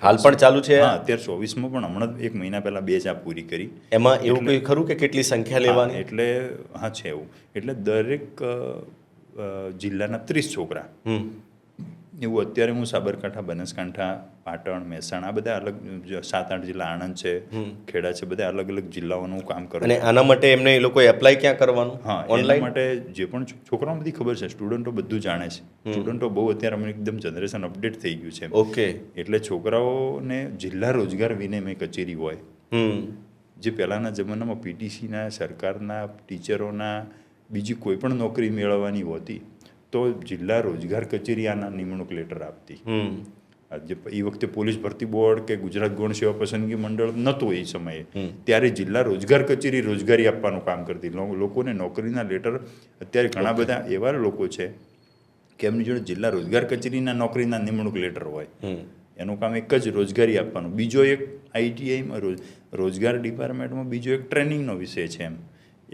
હાલ પણ ચાલુ છે. હા, અત્યારે 24માં પણ હમણાં 1 મહિના પહેલાં બેચ આ પૂરી કરી. એમાં એવું કંઈ ખરું કે કેટલી સંખ્યા લેવાની? એટલે હા છે એવું. એટલે દરેક જિલ્લાના 30 છોકરા એવું. અત્યારે હું સાબરકાંઠા, બનાસકાંઠા, પાટણ, મહેસાણા આ બધા અલગ 7-8 જિલ્લા, આણંદ છે, ખેડા છે, બધા અલગ અલગ જિલ્લાઓનું કામ કરું. અને આના માટે એમને એ લોકો એપ્લાય ક્યાં કરવાનું? હા, ઓનલાઈન માટે જે પણ છોકરાઓને બધી ખબર છે, સ્ટુડન્ટો બધું જાણે છે. સ્ટુડન્ટો બહુ અત્યારે અમે એકદમ જનરેશન અપડેટ થઈ ગયું છે. ઓકે. એટલે છોકરાઓને જિલ્લા રોજગાર વિનિમય કચેરી હોય, જે પહેલાંના જમાનામાં પીટીસીના, સરકારના, ટીચરોના બીજી કોઈ પણ નોકરી મેળવવાની હોતી તો જિલ્લા રોજગાર કચેરી આના નિમણૂક લેટર આપતી. એ વખતે પોલીસ ભરતી બોર્ડ કે ગુજરાત ગૌણ સેવા પસંદગી મંડળ નહોતું એ સમયે, ત્યારે જિલ્લા રોજગાર કચેરી રોજગારી આપવાનું કામ કરતી. લોકોને નોકરીના લેટર અત્યારે ઘણા બધા એવા લોકો છે કે એમની જોડે જિલ્લા રોજગાર કચેરીના નોકરીના નિમણૂક લેટર હોય. એનું કામ એક જ રોજગારી આપવાનું. બીજો એક આઈટીઆઈમાં રોજગાર ડિપાર્ટમેન્ટમાં બીજો એક ટ્રેનિંગનો વિષય છે એમ.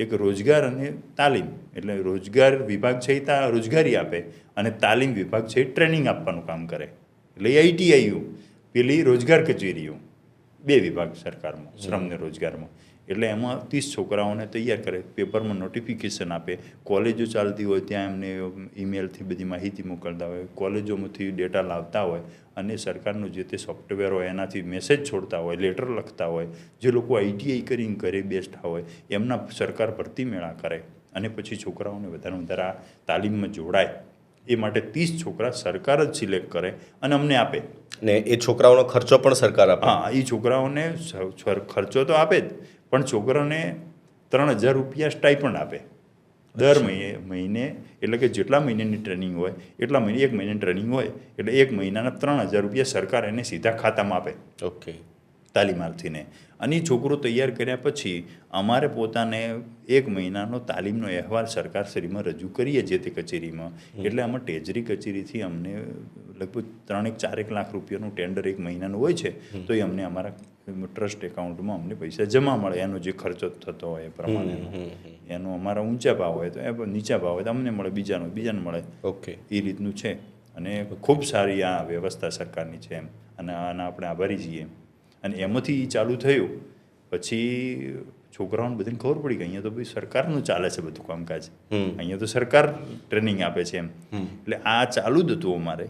એક રોજગાર અને તાલીમ, એટલે રોજગાર વિભાગ છે એ રોજગારી આપે અને તાલીમ વિભાગ છે એ ટ્રેનિંગ આપવાનું કામ કરે. એટલે આઈટીઆઈયુ, પેલી રોજગાર કચેરીઓ, 2 વિભાગ સરકારમાં, શ્રમ ને રોજગારમાં. એટલે એમાં 30 છોકરાઓને તૈયાર કરે, પેપરમાં નોટિફિકેશન આપે, કોલેજો ચાલતી હોય ત્યાં એમને ઈમેલથી બધી માહિતી મોકલતા હોય, કોલેજોમાંથી ડેટા લાવતા હોય અને સરકારનું જે તે સોફ્ટવેર હોય એનાથી મેસેજ છોડતા હોય, લેટર લખતા હોય. જે લોકો આઈટીઆઈ કરીને ઘરે બેસતા હોય એમના સરકાર ભરતી મેળા કરે અને પછી છોકરાઓને વધારે વધારે આ તાલીમમાં જોડાય એ માટે 30 છોકરા સરકાર જ સિલેક્ટ કરે અને અમને આપે. ને એ છોકરાઓનો ખર્ચો પણ સરકાર આપે? હા, એ છોકરાઓને ખર્ચો તો આપે જ, પણ છોકરાઓને 3000 રૂપિયા સ્ટાઇપન્ડ આપે દર મહિને. એટલે કે જેટલા મહિનાની ટ્રેનિંગ હોય એટલા મહિને, 1 મહિનાની ટ્રેનિંગ હોય એટલે 1 મહિનાના 3000 રૂપિયા સરકાર એને સીધા ખાતામાં આપે. ઓકે. તાલીમાર્થીને. અને એ છોકરો તૈયાર કર્યા પછી અમારે પોતાને 1 મહિનાનો તાલીમનો અહેવાલ સરકારશ્રીમાં રજૂ કરીએ જે તે કચેરીમાં. એટલે આમાં ટેજરી કચેરીથી અમને લગભગ 3-4 લાખ રૂપિયાનું ટેન્ડર 1 મહિનાનું હોય છે. તો એ અમને અમારા ટ્રસ્ટ એકાઉન્ટમાં અમને પૈસા જમા મળે. એનો જે ખર્ચો થતો હોય એ પ્રમાણેનો, એનો અમારા ઊંચા ભાવ હોય તો એ નીચા ભાવ હોય તો અમને મળે, બીજાને મળે. ઓકે. એ રીતનું છે. અને ખૂબ સારી આ વ્યવસ્થા સરકારની છે એમ. અને આના આપણે આભારી છીએ. અને એમાંથી ચાલુ થયું પછી છોકરાઓને બધાને ખબર પડી કે અહીંયા તો ભાઈ સરકારનું ચાલે છે બધું કામકાજ, અહીંયા તો સરકાર ટ્રેનિંગ આપે છે એમ. એટલે આ ચાલુ જ હતું અમારે.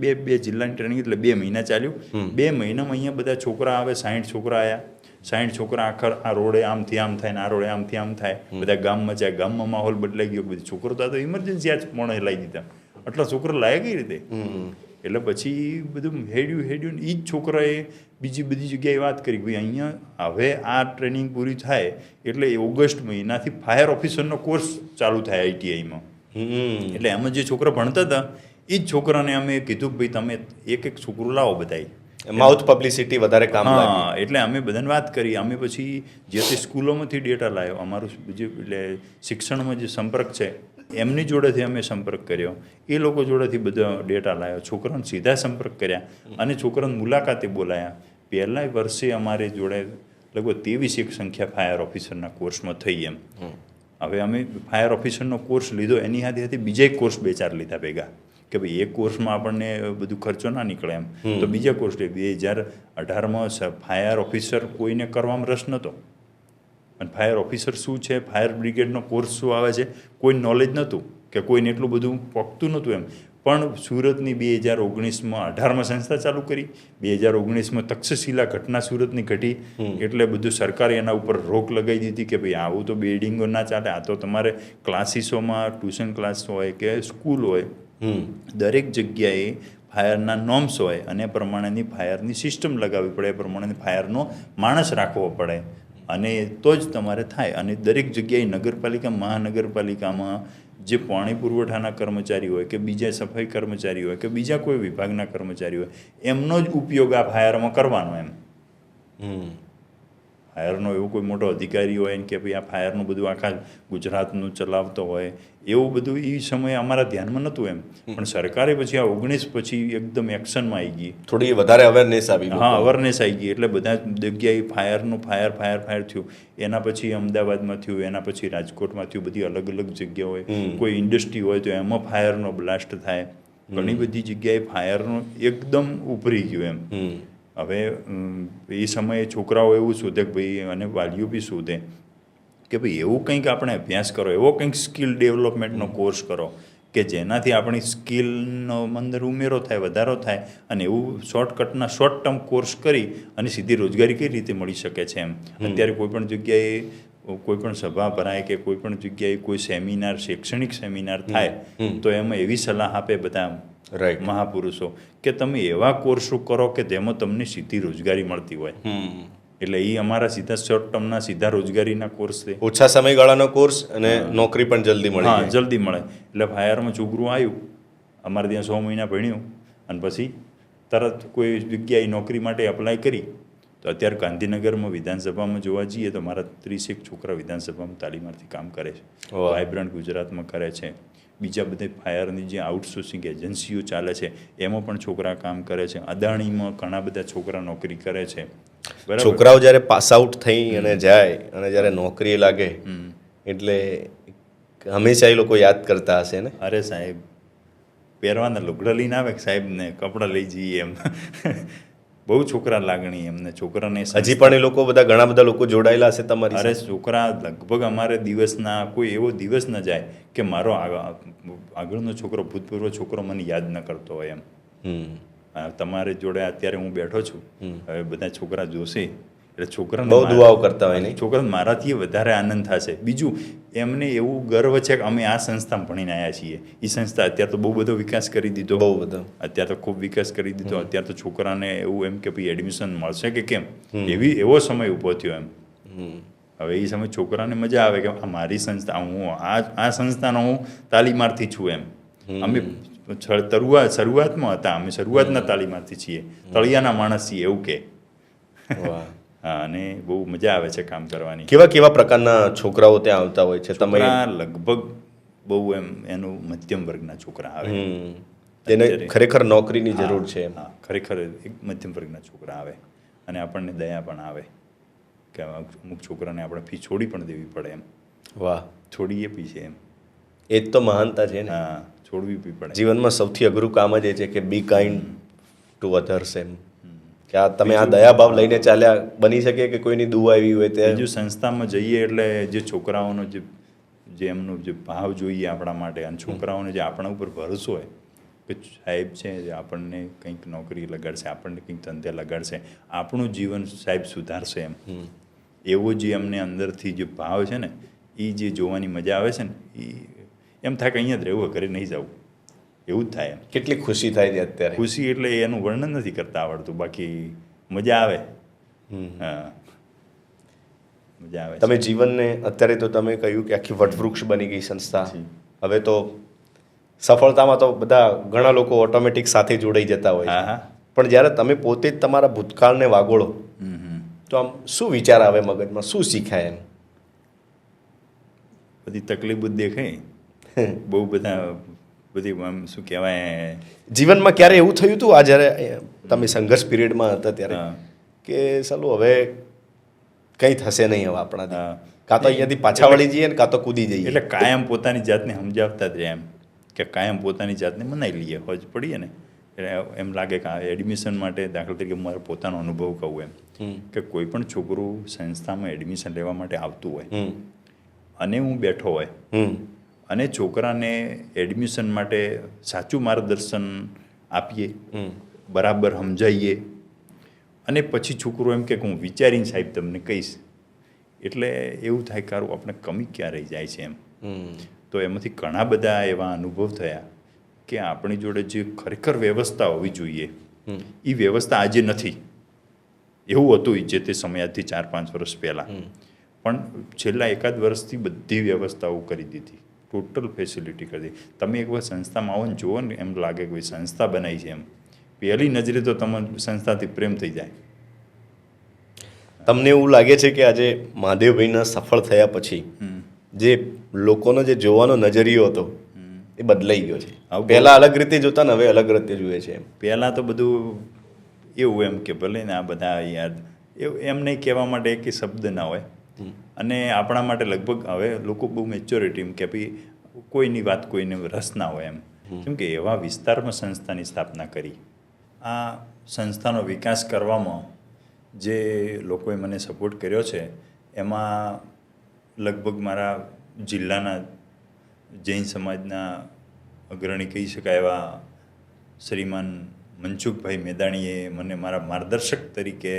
બે જિલ્લાની ટ્રેનિંગ, એટલે 2 મહિના ચાલ્યું. 2 મહિનામાં અહીંયા બધા છોકરા આવે, 60 છોકરા આવ્યા. 60 છોકરા આખર આ રોડે આમથી આમ થાય ને આ રોડે આમથી આમ થાય. બધા ગામમાં જાય, ગામમાં માહોલ બદલાઈ ગયો. બધી છોકરો તો ઇમરજન્સી આ જ મોણે લાવી દીધા. આટલા છોકરા લાયા કઈ રીતે? એટલે પછી બધું હેડ્યું ને એ જ છોકરાએ બીજી બધી જગ્યાએ વાત કરી ભાઈ અહીંયા હવે આ ટ્રેનિંગ પૂરી થાય એટલે ઓગસ્ટ મહિનાથી ફાયર ઓફિસરનો કોર્સ ચાલુ થાય આઈટીઆઈમાં. એટલે એમાં જે છોકરા ભણતા હતા એ જ છોકરાને અમે કીધું કે ભાઈ તમે એક છોકરું લાવો બધાય. માઉથ પબ્લિસિટી વધારે કામ લાગી. હા, એટલે અમે બધાને વાત કરી. અમે પછી જે તે સ્કૂલોમાંથી ડેટા લાવ્યો. અમારું જે એટલે શિક્ષણમાં જે સંપર્ક છે એમની જોડેથી અમે સંપર્ક કર્યો. એ લોકો જોડેથી બધો ડેટા લાવ્યો. છોકરાને સીધા સંપર્ક કર્યા અને છોકરાને મુલાકાતે બોલાયા. પહેલાં વર્ષે અમારી જોડે લગભગ 23 સંખ્યા ફાયર ઓફિસરના કોર્સમાં થઈ એમ. હવે અમે ફાયર ઓફિસરનો કોર્સ લીધો, એની સાથે બીજા કોર્સ 2-4 લીધા ભેગા કે ભાઈ એક કોર્સમાં આપણને બધું ખર્ચો ના નીકળે એમ. તો બીજા કોર્સ 2018માં ફાયર ઓફિસર કોઈને કરવામાં રસ નહોતો. અને ફાયર ઓફિસર શું છે, ફાયર બ્રિગેડનો કોર્સ શું આવે છે, કોઈ નોલેજ નહોતું કે કોઈને એટલું બધું પકતું નહોતું એમ. પણ સુરતની 2019માં 18માં સંસ્થા ચાલુ કરી. 2019માં તક્ષશિલા ઘટના સુરતની ઘટી એટલે બધું સરકારે એના ઉપર રોક લગાવી દીધી કે ભાઈ આવું તો બિલ્ડિંગો ના ચાલે. આ તો તમારે ક્લાસીસોમાં ટ્યુશન ક્લાસ હોય કે સ્કૂલ હોય, દરેક જગ્યાએ ફાયરના નોર્મ્સ હોય અને એ પ્રમાણેની ફાયરની સિસ્ટમ લગાવવી પડે, એ પ્રમાણેની ફાયરનો માણસ રાખવો પડે અને તો જ તમારે થાય. અને દરેક જગ્યાએ નગરપાલિકા, મહાનગરપાલિકામાં જે પાણી પુરવઠાના કર્મચારી હોય કે બીજા સફાઈ કર્મચારી હોય કે બીજા કોઈ વિભાગના કર્મચારી હોય, એમનો જ ઉપયોગ આ ફાયરમાં કરવાનો એમ. ફાયરનો એવો કોઈ મોટો અધિકારી હોય કે ભાઈ આ ફાયરનું બધું આખા ગુજરાતનું ચલાવતો હોય, એવું બધું એ સમયે અમારા ધ્યાનમાં નહોતું એમ. પણ સરકારે પછી આ 19 પછી એકદમ એક્શનમાં આવી ગઈ, થોડી વધારે અવેરનેસ આવી. હા, અવેરનેસ આવી ગઈ. એટલે બધા જગ્યાએ ફાયરનું ફાયર થયું. એના પછી અમદાવાદમાં થયું, એના પછી રાજકોટમાં થયું. બધી અલગ અલગ જગ્યાએ કોઈ ઇન્ડસ્ટ્રી હોય તો એમાં ફાયરનો બ્લાસ્ટ થાય. ઘણી બધી જગ્યાએ ફાયરનો એકદમ ઉભરી ગયું એમ. હવે એ સમયે છોકરાઓ એવું શોધે કે ભાઈ, અને વાલીઓ બી શોધે કે ભાઈ એવું કંઈક આપણે અભ્યાસ કરો, એવો કંઈક સ્કિલ ડેવલપમેન્ટનો કોર્સ કરો કે જેનાથી આપણી સ્કિલનો અંદર ઉમેરો થાય, વધારો થાય. અને એવું શોર્ટ ટર્મ કોર્સ કરી અને સીધી રોજગારી કઈ રીતે મળી શકે છે એમ. અત્યારે કોઈ પણ જગ્યાએ કોઈ પણ સભા ભરાય કે કોઈ પણ જગ્યાએ કોઈ સેમિનાર, શૈક્ષણિક સેમિનાર થાય તો એમાં એવી સલાહ આપે બધા મહાપુરુષો કે તમે એવા કોર્સો કરો કે જેમાં તમને સીધી રોજગારી મળતી હોય. એટલે એ અમારા સીધા શોર્ટ ટર્મના સીધા રોજગારીના કોર્સ છે. ઓછા સમયગાળાનો કોર્સ અને નોકરી પણ જલ્દી મળે. હા, જલ્દી મળે. એટલે ફાયરમાં છોકરું આવ્યું, અમારે ત્યાં 6 મહિના ભણ્યું અને પછી તરત કોઈ જગ્યાએ નોકરી માટે અપ્લાય કરી. તો અત્યારે ગાંધીનગરમાં વિધાનસભામાં જોવા જઈએ તો મારા 30 છોકરા વિધાનસભામાં તાલીમાર્થી કામ કરે છે. વાઇબ્રન્ટ ગુજરાતમાં કરે છે. બીજા બધે ફાયરની જે આઉટસોર્સિંગ એજન્સીઓ ચાલે છે એમાં પણ છોકરા કામ કરે છે. અદાણીમાં ઘણા બધા છોકરા નોકરી કરે છે. છોકરાઓ જ્યારે પાસ આઉટ થઈ અને જાય અને જ્યારે નોકરી લાગે એટલે હંમેશા એ લોકો યાદ કરતા હશે ને, અરે સાહેબ પહેરવાના લુગડા લઈને આવે કે સાહેબને કપડાં લઈ જઈએ એમ. બહુ છોકરા લાગણી એમને. છોકરાને હજી પણ એ લોકો બધા, ઘણા બધા લોકો જોડાયેલા હશે તમારી. અરે છોકરા લગભગ અમારે દિવસના કોઈ એવો દિવસ ન જાય કે મારો આગળનો છોકરો, ભૂતપૂર્વ છોકરો મને યાદ ન કરતો હોય એમ. તમારી જોડે અત્યારે હું બેઠો છું, હવે બધા છોકરા જોશે એટલે છોકરાને બહુ દુઆઓ કરતા હોય ને. છોકરાને મારાથી વધારે આનંદ થશે. બીજું એમને એવું ગર્વ છે કે અમે આ સંસ્થામાં ભણીને આવ્યા છીએ. એ સંસ્થા અત્યારે તો બહુ બધો વિકાસ કરી દીધો, બહુ બધો. અત્યારે તો ખૂબ વિકાસ કરી દીધો. અત્યારે તો છોકરાને એવું એમ કે ભાઈ એડમિશન મળશે કે કેમ, એવો સમય ઊભો થયો એમ. હવે એ સમય છોકરાને મજા આવે કે આ મારી સંસ્થા, હું આ સંસ્થાનો હું તાલીમાર્થી છું એમ. અમે શરૂઆતમાં હતા, અમે શરૂઆતના તાલીમાર્થી છીએ, તળિયાના માણસ છીએ એવું કે. હા, અને બહુ મજા આવે છે કામ કરવાની. કેવા કેવા પ્રકારના છોકરાઓ ત્યાં આવતા હોય છે? તમે લગભગ બહુ એમ એનું મધ્યમ વર્ગના છોકરા આવે, તેને ખરેખર નોકરીની જરૂર છે. હા, ખરેખર એક મધ્યમ વર્ગના છોકરા આવે અને આપણને દયા પણ આવે કે અમુક છોકરાને આપણે ફી છોડી પણ દેવી પડે એમ. વાહ, છોડીએ પી છે એમ. એ જ તો મહાનતા છે ને. હા, છોડવી બી પડે. જીવનમાં સૌથી અઘરું કામ જ એ છે કે બી કાઇન્ડ ટુ અધર્સ એમ. કે આ તમે આ દયાભાવ લઈને ચાલ્યા, બની શકે કે કોઈની દુઆ એવી હોય તે. બીજું સંસ્થામાં જઈએ એટલે જે છોકરાઓનો જે એમનો જે ભાવ જોઈએ આપણા માટે, અને છોકરાઓને જે આપણા ઉપર ભરોસો હોય કે સાહેબ છે જે આપણને કંઈક નોકરી લગાડશે, આપણને કંઈક ધંધે લગાડશે, આપણું જીવન સાહેબ સુધારશે એમ, એવો જે અમને અંદરથી જે ભાવ છે ને, એ જે જોવાની મજા આવે છે ને, એ એમ થાય કે અહીંયા જ રહેવું, ઘરે નહીં જવું, એવું જ થાય એમ. કેટલી ખુશી થાય છે અત્યારે. ખુશી એટલે એનું વર્ણન નથી કરતા આવડતું, બાકી મજા આવે. હા, મજા આવે. તમે જીવનને અત્યારે તો તમે કહ્યું કે આખી વટવૃક્ષ બની ગઈ સંસ્થા. હવે તો સફળતામાં તો બધા ઘણા લોકો ઓટોમેટિક સાથે જોડાઈ જતા હોય હા છે હા પણ જ્યારે તમે પોતે જ તમારા ભૂતકાળને વાગોળો તો આમ શું વિચાર આવે મગજમાં, શું શીખાય એમ? બધી તકલીફો જ દેખાય, બહુ બધી આમ શું કહેવાય, જીવનમાં ક્યારે એવું થયું હતું આ જ્યારે તમે સંઘર્ષ પિરિયડમાં હતા ત્યારે હા. કે ચાલો હવે કંઈ થશે નહીં હવે આપણાથી, હા. કાં તો અહીંયાથી પાછા વળી જઈએ ને કાં તો કૂદી જઈએ? એટલે કાયમ પોતાની જાતને સમજાવતા જ રહે એમ કે કાયમ પોતાની જાતને મનાવી લઈએ, હોજ પડીએ ને એટલે એમ લાગે કે આ એડમિશન માટે દાખલા તરીકે મારો પોતાનો અનુભવ કહું એમ કે કોઈ પણ છોકરું સંસ્થામાં એડમિશન લેવા માટે આવતું હોય અને હું બેઠો હોય અને છોકરાને એડમિશન માટે સાચું માર્ગદર્શન આપીએ, બરાબર સમજાવીએ અને પછી છોકરો એમ કે હું વિચારીને સાહેબ તમને કહીશ, એટલે એવું થાય કે સારું આપણે કમી ક્યાં રહી જાય છે એમ. તો એમાંથી ઘણા બધા એવા અનુભવ થયા કે આપણી જોડે જે ખરેખર વ્યવસ્થા હોવી જોઈએ એ વ્યવસ્થા આજે નથી. એવું હતું જે તે સમય આજથી 4-5 વર્ષ પહેલાં, પણ છેલ્લા એકાદ વર્ષથી બધી વ્યવસ્થાઓ કરી દીધી, ટોટલ ફેસિલિટી કરી દીધી. તમે એકવાર સંસ્થામાં આવો ને જુઓ ને એમ લાગે કે ભાઈ સંસ્થા બનાવી છે એમ, પહેલી નજરે તો તમે સંસ્થાથી પ્રેમ થઈ જાય. તમને એવું લાગે છે કે આજે મહાદેવભાઈના સફળ થયા પછી જે લોકોનો જે જોવાનો નજરિયો હતો એ બદલાઈ ગયો છે? પહેલાં અલગ રીતે જોતા ને હવે અલગ રીતે જુએ છે એમ? પહેલાં તો બધું એવું એમ કે ભલે ને આ બધા યાર એવું એમ નહીં કહેવા માટે એક શબ્દ ના હોય, અને આપણા માટે લગભગ હવે લોકો બહુ મેચ્યોરિટી એમ કે ભાઈ કોઈની વાત કોઈને રસ ના હોય એમ, કેમ કે એવા વિસ્તારમાં સંસ્થાની સ્થાપના કરી. આ સંસ્થાનો વિકાસ કરવામાં જે લોકોએ મને સપોર્ટ કર્યો છે એમાં લગભગ મારા જિલ્લાના જૈન સમાજના અગ્રણી કહી શકાય એવા શ્રીમાન મનસુખભાઈ મેદાણીએ મને મારા માર્ગદર્શક તરીકે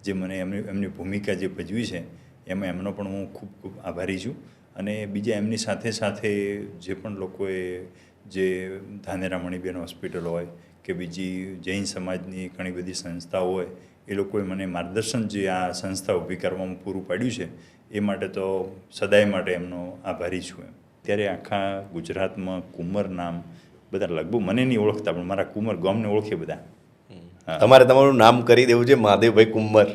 જે મને એમની ભૂમિકા જે ભજવી છે એમાં એમનો પણ હું ખૂબ ખૂબ આભારી છું. અને બીજા એમની સાથે સાથે જે પણ લોકોએ જે ધાનેરા મણિબેન હોસ્પિટલ હોય કે બીજી જૈન સમાજની ઘણી બધી સંસ્થાઓ હોય એ લોકોએ મને માર્ગદર્શન જે આ સંસ્થા ઊભી કરવામાં પૂરું પાડ્યું છે એ માટે તો સદાય માટે એમનો આભારી છું એમ. ત્યારે આખા ગુજરાતમાં કુંમર નામ બધા લગભગ મને નહીં ઓળખતા પણ મારા કુંમર ગામને ઓળખે બધા. તમારે તમારું નામ કરી દેવું છે મહાદેવભાઈ કુંમર.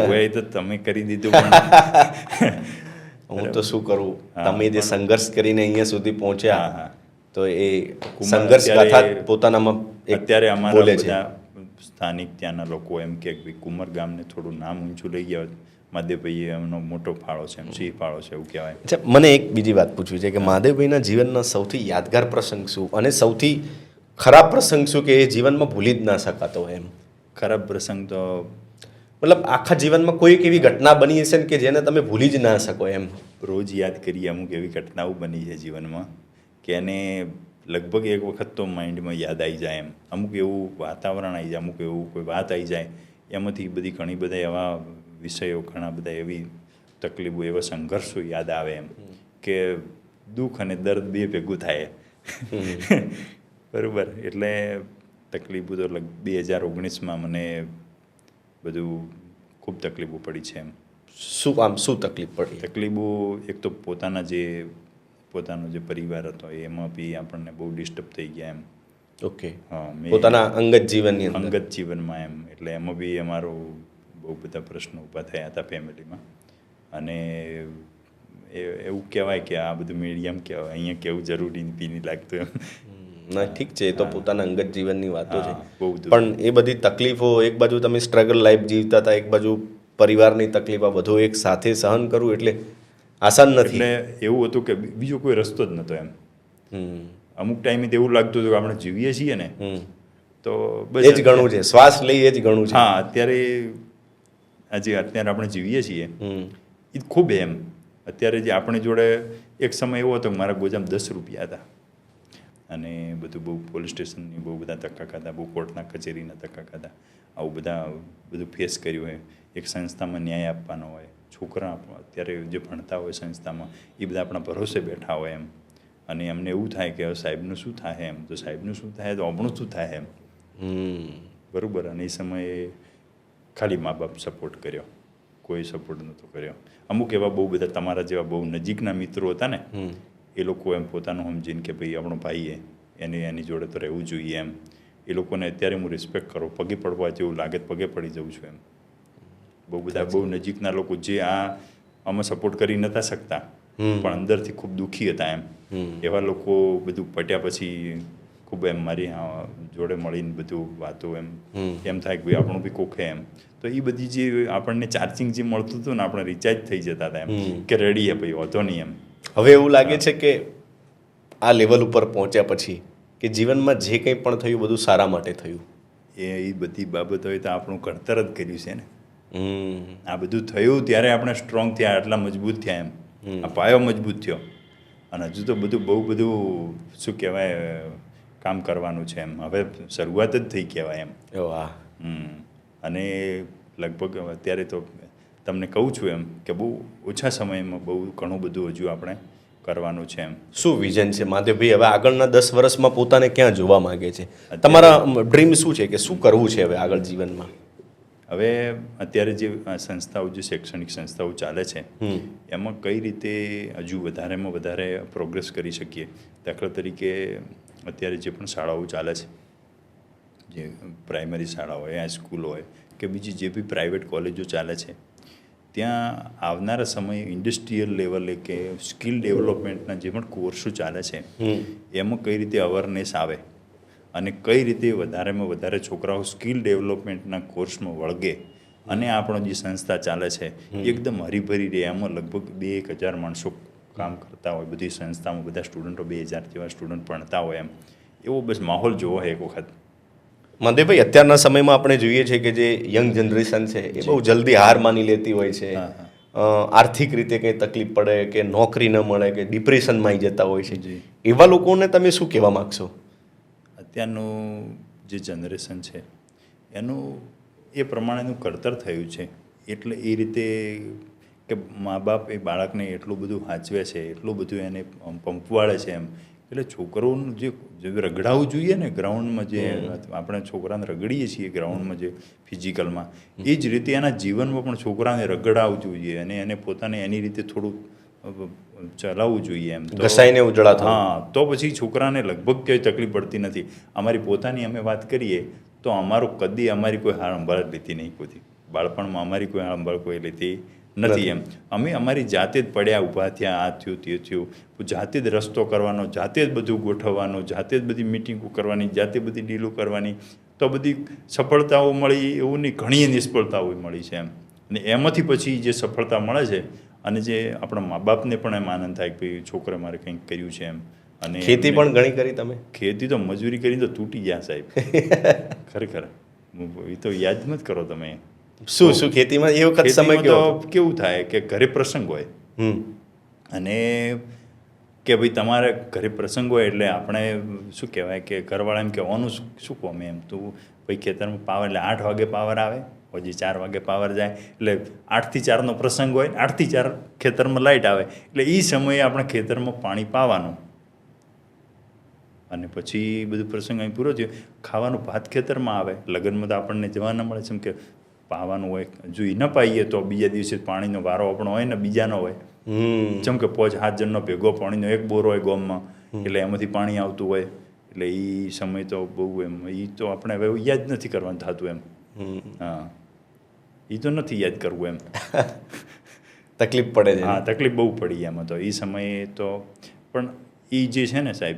હોય તો તમે કરી દીધું પણ હું તો શું કરું, તમે જે સંઘર્ષ કરીને અહીંયા સુધી પહોંચ્યા તો એ કુંમર સંઘર્ષ ગાથા પોતાનામાં અત્યારે અમારા બધા સ્થાનિક ત્યાંના લોકો એમ કે ભાઈ કુંમર ગામને થોડું નામ ઊંચું લઈ ગયા મહાદેવભાઈએ એમનો મોટો ફાળો છે, એમ સિંહ ફાળો છે એવું કહેવાય. અચ્છા, મને એક બીજી વાત પૂછવી છે કે મહાદેવભાઈના જીવનના સૌથી યાદગાર પ્રસંગ શું અને સૌથી ખરાબ પ્રસંગ શું કે એ જીવનમાં ભૂલી જ ના શકાતો હોય એમ? ખરાબ પ્રસંગ તો મતલબ આખા જીવનમાં કોઈ એવી ઘટના બની હશે ને કે જેને તમે ભૂલી જ ના શકો એમ? રોજ યાદ કરીએ અમુક એવી ઘટનાઓ બની છે જીવનમાં કે એને લગભગ એક વખત તો માઇન્ડમાં યાદ આવી જાય એમ, અમુક એવું વાતાવરણ આવી જાય, અમુક એવું કોઈ વાત આવી જાય, એમાંથી બધી ઘણી બધા એવા વિષયો, ઘણા બધા એવી તકલીફો, એવા સંઘર્ષો યાદ આવે એમ કે દુઃખ અને દર્દ બે ભેગું થાય. બરાબર, એટલે તકલીફો તો 2019માં મને બધું ખૂબ તકલીફો પડી છે એમ. શું તકલીફ પડી? તકલીફો એક તો પોતાનો જે પરિવાર હતો એમાં બી આપણને બહુ ડિસ્ટર્બ થઈ ગયા એમ. ઓકે. હા, પોતાના અંગત જીવનની અંગત જીવનમાં એમ, એટલે એમાં બી અમારો બહુ બધા પ્રશ્નો ઊભા થયા હતા ફેમિલીમાં. અને એવું કહેવાય કે આ બધું મીડિયમ કહેવાય, અહીંયા કેવું જરૂરી બી નહીં લાગતું એમ. ના, ઠીક છે, એ તો પોતાના અંગત જીવનની વાતો છે, બહુ પણ એ બધી તકલીફો, એક બાજુ તમે સ્ટ્રગલ લાઈફ જીવતા હતા, એક બાજુ પરિવારની તકલીફ, આ બધું એક સાથે સહન કરવું એટલે આસાન નથી. એટલે એવું હતું કે બીજો કોઈ રસ્તો જ નહોતો એમ. અમુક ટાઈમે તો એવું લાગતું હતું કે આપણે જીવીએ છીએ ને તો એ જ ઘણું છે, શ્વાસ લઈ એ જ ઘણું છે. હા, અત્યારે આપણે જીવીએ છીએ એ ખૂબ એમ. અત્યારે જે આપણી જોડે એક સમય એવો હતો કે મારા ગોજામાં 10 રૂપિયા હતા અને બધું બહુ પોલીસ સ્ટેશનની બહુ બધા ધક્કા ખાધા, બહુ કોર્ટના કચેરીના ધક્કા ખાધા, આવું બધું ફેસ કર્યું હોય. એક સંસ્થામાં ન્યાય આપવાનો હોય, છોકરા અત્યારે જે ભણતા હોય સંસ્થામાં એ બધા આપણા ભરોસે બેઠા હોય એમ, અને એમને એવું થાય કે સાહેબનું શું થાય એમ, તો સાહેબનું શું થાય તો આપણું શું થાય એમ. બરાબર, અને એ સમયે ખાલી મા બાપ સપોર્ટ કર્યો, કોઈ સપોર્ટ નહોતો કર્યો. અમુક એવા બહુ બધા તમારા જેવા બહુ નજીકના મિત્રો હતા ને એ લોકો એમ પોતાનું સમજીને કે ભાઈ આપણો ભાઈ એની જોડે તો રહેવું જોઈએ એમ. એ લોકોને અત્યારે હું રિસ્પેક્ટ કરું, પગે પડવા જેવું લાગે પગે પડી જઉં છું એમ. બહુ બધા બહુ નજીકના લોકો જે આમાં સપોર્ટ કરી નહોતા શકતા પણ અંદરથી ખૂબ દુઃખી હતા એમ, એવા લોકો બધું પટ્યા પછી ખૂબ એમ મારી જોડે મળીને બધું વાતો એમ થાય કે ભાઈ આપણું બી કોક એમ. તો એ બધી જે આપણને ચાર્જિંગ જે મળતું હતું ને આપણે રિચાર્જ થઈ જતા હતા એમ કે રેડી ભાઈ વાંધો નહીં એમ. હવે એવું લાગે છે કે આ લેવલ ઉપર પહોંચ્યા પછી કે જીવનમાં જે કંઈ પણ થયું બધું સારા માટે થયું. એ બધી બાબતોએ તો આપણું ઘડતર જ કર્યું છે ને. આ બધું થયું ત્યારે આપણે સ્ટ્રોંગ થયા, આટલા મજબૂત થયા એમ. આ પાયો મજબૂત થયો અને હજુ તો બધું બધું શું કહેવાય કામ કરવાનું છે એમ. હવે શરૂઆત જ થઈ કહેવાય એમ. વાહ. અને લગભગ અત્યારે તો તમને કહું છું એમ કે બહુ ઓછા સમયમાં બહુ ઘણું બધું હજુ આપણે કરવાનું છે એમ. શું વિઝન છે મહાદેવભાઈ? હવે આગળના 10 વર્ષમાં પોતાને ક્યાં જોવા માંગે છે? તમારા ડ્રીમ શું છે કે શું કરવું છે હવે આગળ જીવનમાં? હવે અત્યારે જે સંસ્થાઓ જે શૈક્ષણિક સંસ્થાઓ ચાલે છે એમાં કઈ રીતે હજુ વધારેમાં વધારે પ્રોગ્રેસ કરી શકીએ. દાખલા તરીકે અત્યારે જે પણ શાળાઓ ચાલે છે, જે પ્રાઇમરી શાળા હોય, હાઈસ્કૂલ હોય કે બીજી જે બી પ્રાઇવેટ કોલેજો ચાલે છે, ત્યાં આવનારા સમયે ઇન્ડસ્ટ્રીયલ લેવલે કે સ્કિલ ડેવલપમેન્ટના જે પણ કોર્સો ચાલે છે એમાં કઈ રીતે અવેરનેસ આવે અને કઈ રીતે વધારેમાં વધારે છોકરાઓ સ્કિલ ડેવલપમેન્ટના કોર્સમાં વળગે અને આપણો જે સંસ્થા ચાલે છે એકદમ હરીભરી રહે. એમાં લગભગ 2-1000 માણસો કામ કરતા હોય, બધી સંસ્થામાં બધા સ્ટુડન્ટો 2000 જેવા સ્ટુડન્ટ ભણતા હોય એમ. એવો બસ માહોલ જોવો એક વખત. મહાદેવભાઈ, અત્યારના સમયમાં આપણે જોઈએ છીએ કે જે યંગ જનરેશન છે એ બહુ જલ્દી હાર માની લેતી હોય છે. આર્થિક રીતે કંઈ તકલીફ પડે કે નોકરી ન મળે કે ડિપ્રેશનમાં આવી જતા હોય છે. એવા લોકોને તમે શું કહેવા માગશો? અત્યારનું જે જનરેશન છે એનું એ પ્રમાણેનું ઘડતર થયું છે એટલે એ રીતે કે મા બાપ એ બાળકને એટલું બધું સાચવે છે, એટલું બધું એને પંપવાડે છે એમ. એટલે છોકરાઓનું જે રગડાવવું જોઈએ ને ગ્રાઉન્ડમાં, જે આપણે છોકરાને રગડીએ છીએ ગ્રાઉન્ડમાં જે ફિઝિકલમાં, એ જ રીતે એના જીવનમાં પણ છોકરાને રગડાવવું જોઈએ અને એને પોતાને એની રીતે થોડું ચલાવવું જોઈએ એમ. ઘસાઈને ઉજળા થવું. હા, તો પછી છોકરાને લગભગ ક્યાંય તકલીફ પડતી નથી. અમારી પોતાની અમે વાત કરીએ તો અમારું કદી અમારી કોઈ હાર સંભાળ લીધી નહીં. કોઈ બાળપણમાં અમારી કોઈ હાર સંભાળ કોઈ લીધી નથી એમ. અમે અમારી જાતે જ પડ્યા ઊભા થયા, આ થયું તે થયું, જાતે જ રસ્તો કરવાનો, જાતે જ બધું ગોઠવવાનું, જાતે જ બધી મિટિંગો કરવાની, જાતે બધી ડીલો કરવાની. તો બધી સફળતાઓ મળી એવું નહીં, ઘણી નિષ્ફળતાઓ મળી છે એમ. અને એમાંથી પછી જે સફળતા મળે છે અને જે આપણા મા બાપને પણ એમ આનંદ થાય કે ભાઈ છોકરા મારે કંઈક કર્યું છે એમ. અને ખેતી પણ ઘણી કરી તમે? ખેતી તો મજૂરી કરીને તો તૂટી ગયા સાહેબ. ખરેખર એ તો યાદ મત કરો તમે. શું શું ખેતીમાં એ વખત સમય તો કેવું થાય કે ઘરે પ્રસંગ હોય અને કે ભાઈ તમારે ઘરે પ્રસંગ હોય એટલે આપણે શું કહેવાય કે ઘરવાળા એમ કહેવાનું શું કહું એમ, તું ભાઈ ખેતરમાં પાવર એટલે 8 વાગે પાવર આવે, પછી 4 વાગે પાવર જાય, એટલે 8 થી 4નો પ્રસંગ હોય, 8 થી 4 ખેતરમાં લાઇટ આવે, એટલે એ સમયે આપણે ખેતરમાં પાણી પાવાનું અને પછી બધું પ્રસંગ અહીં પૂરો થયો. ખાવાનું ભાત ખેતરમાં આવે. લગ્નમાં તો આપણને જવા ન મળે છે એમ કે પાવાનું હોય, જો એ ન પાઈએ તો બીજા દિવસે પાણીનો વારો આપણો હોય ને બીજાનો હોય. જેમ કે 5-7 જણનો ભેગો પાણીનો એક બોર હોય ગામમાં, એટલે એમાંથી પાણી આવતું હોય. એટલે એ સમય તો બહુ એમ, એ તો આપણે હવે યાદ નથી કરવાનું થતું એમ. હા, એ તો નથી યાદ કરવું એમ. તકલીફ પડે છે. હા, તકલીફ બહુ પડી એમાં તો એ સમયે તો. પણ એ જે છે ને સાહેબ,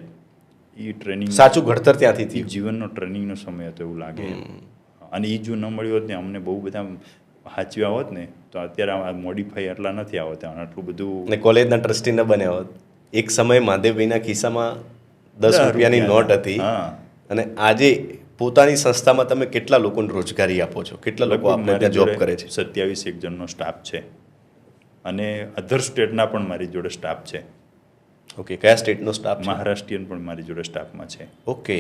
એ ટ્રેનિંગ સાચું ઘડતર ત્યાંથી થયું. જીવનનો ટ્રેનિંગનો સમય હતો એવું લાગે. અને એ જો ન મળ્યો હોત ને, અમને બહુ બધા સાચવ્યા હોત ને, તો અત્યારે આ મોડિફાઈ એટલા નથી આવતા આટલું બધું. ને કોલેજના ટ્રસ્ટી ન બન્યા હોત. એક સમયે મહાદેવભાઈના ખિસ્સામાં 10 રૂપિયાની નોટ હતી અને આજે પોતાની સંસ્થામાં તમે કેટલા લોકોને રોજગારી આપો છો? કેટલા લોકો આપણે ત્યાં જોબ કરે છે? 27 જણનો સ્ટાફ છે અને અધર સ્ટેટના પણ મારી જોડે સ્ટાફ છે. ઓકે, કયા સ્ટેટનો સ્ટાફ? મહારાષ્ટ્રીયન પણ મારી જોડે સ્ટાફમાં છે. ઓકે,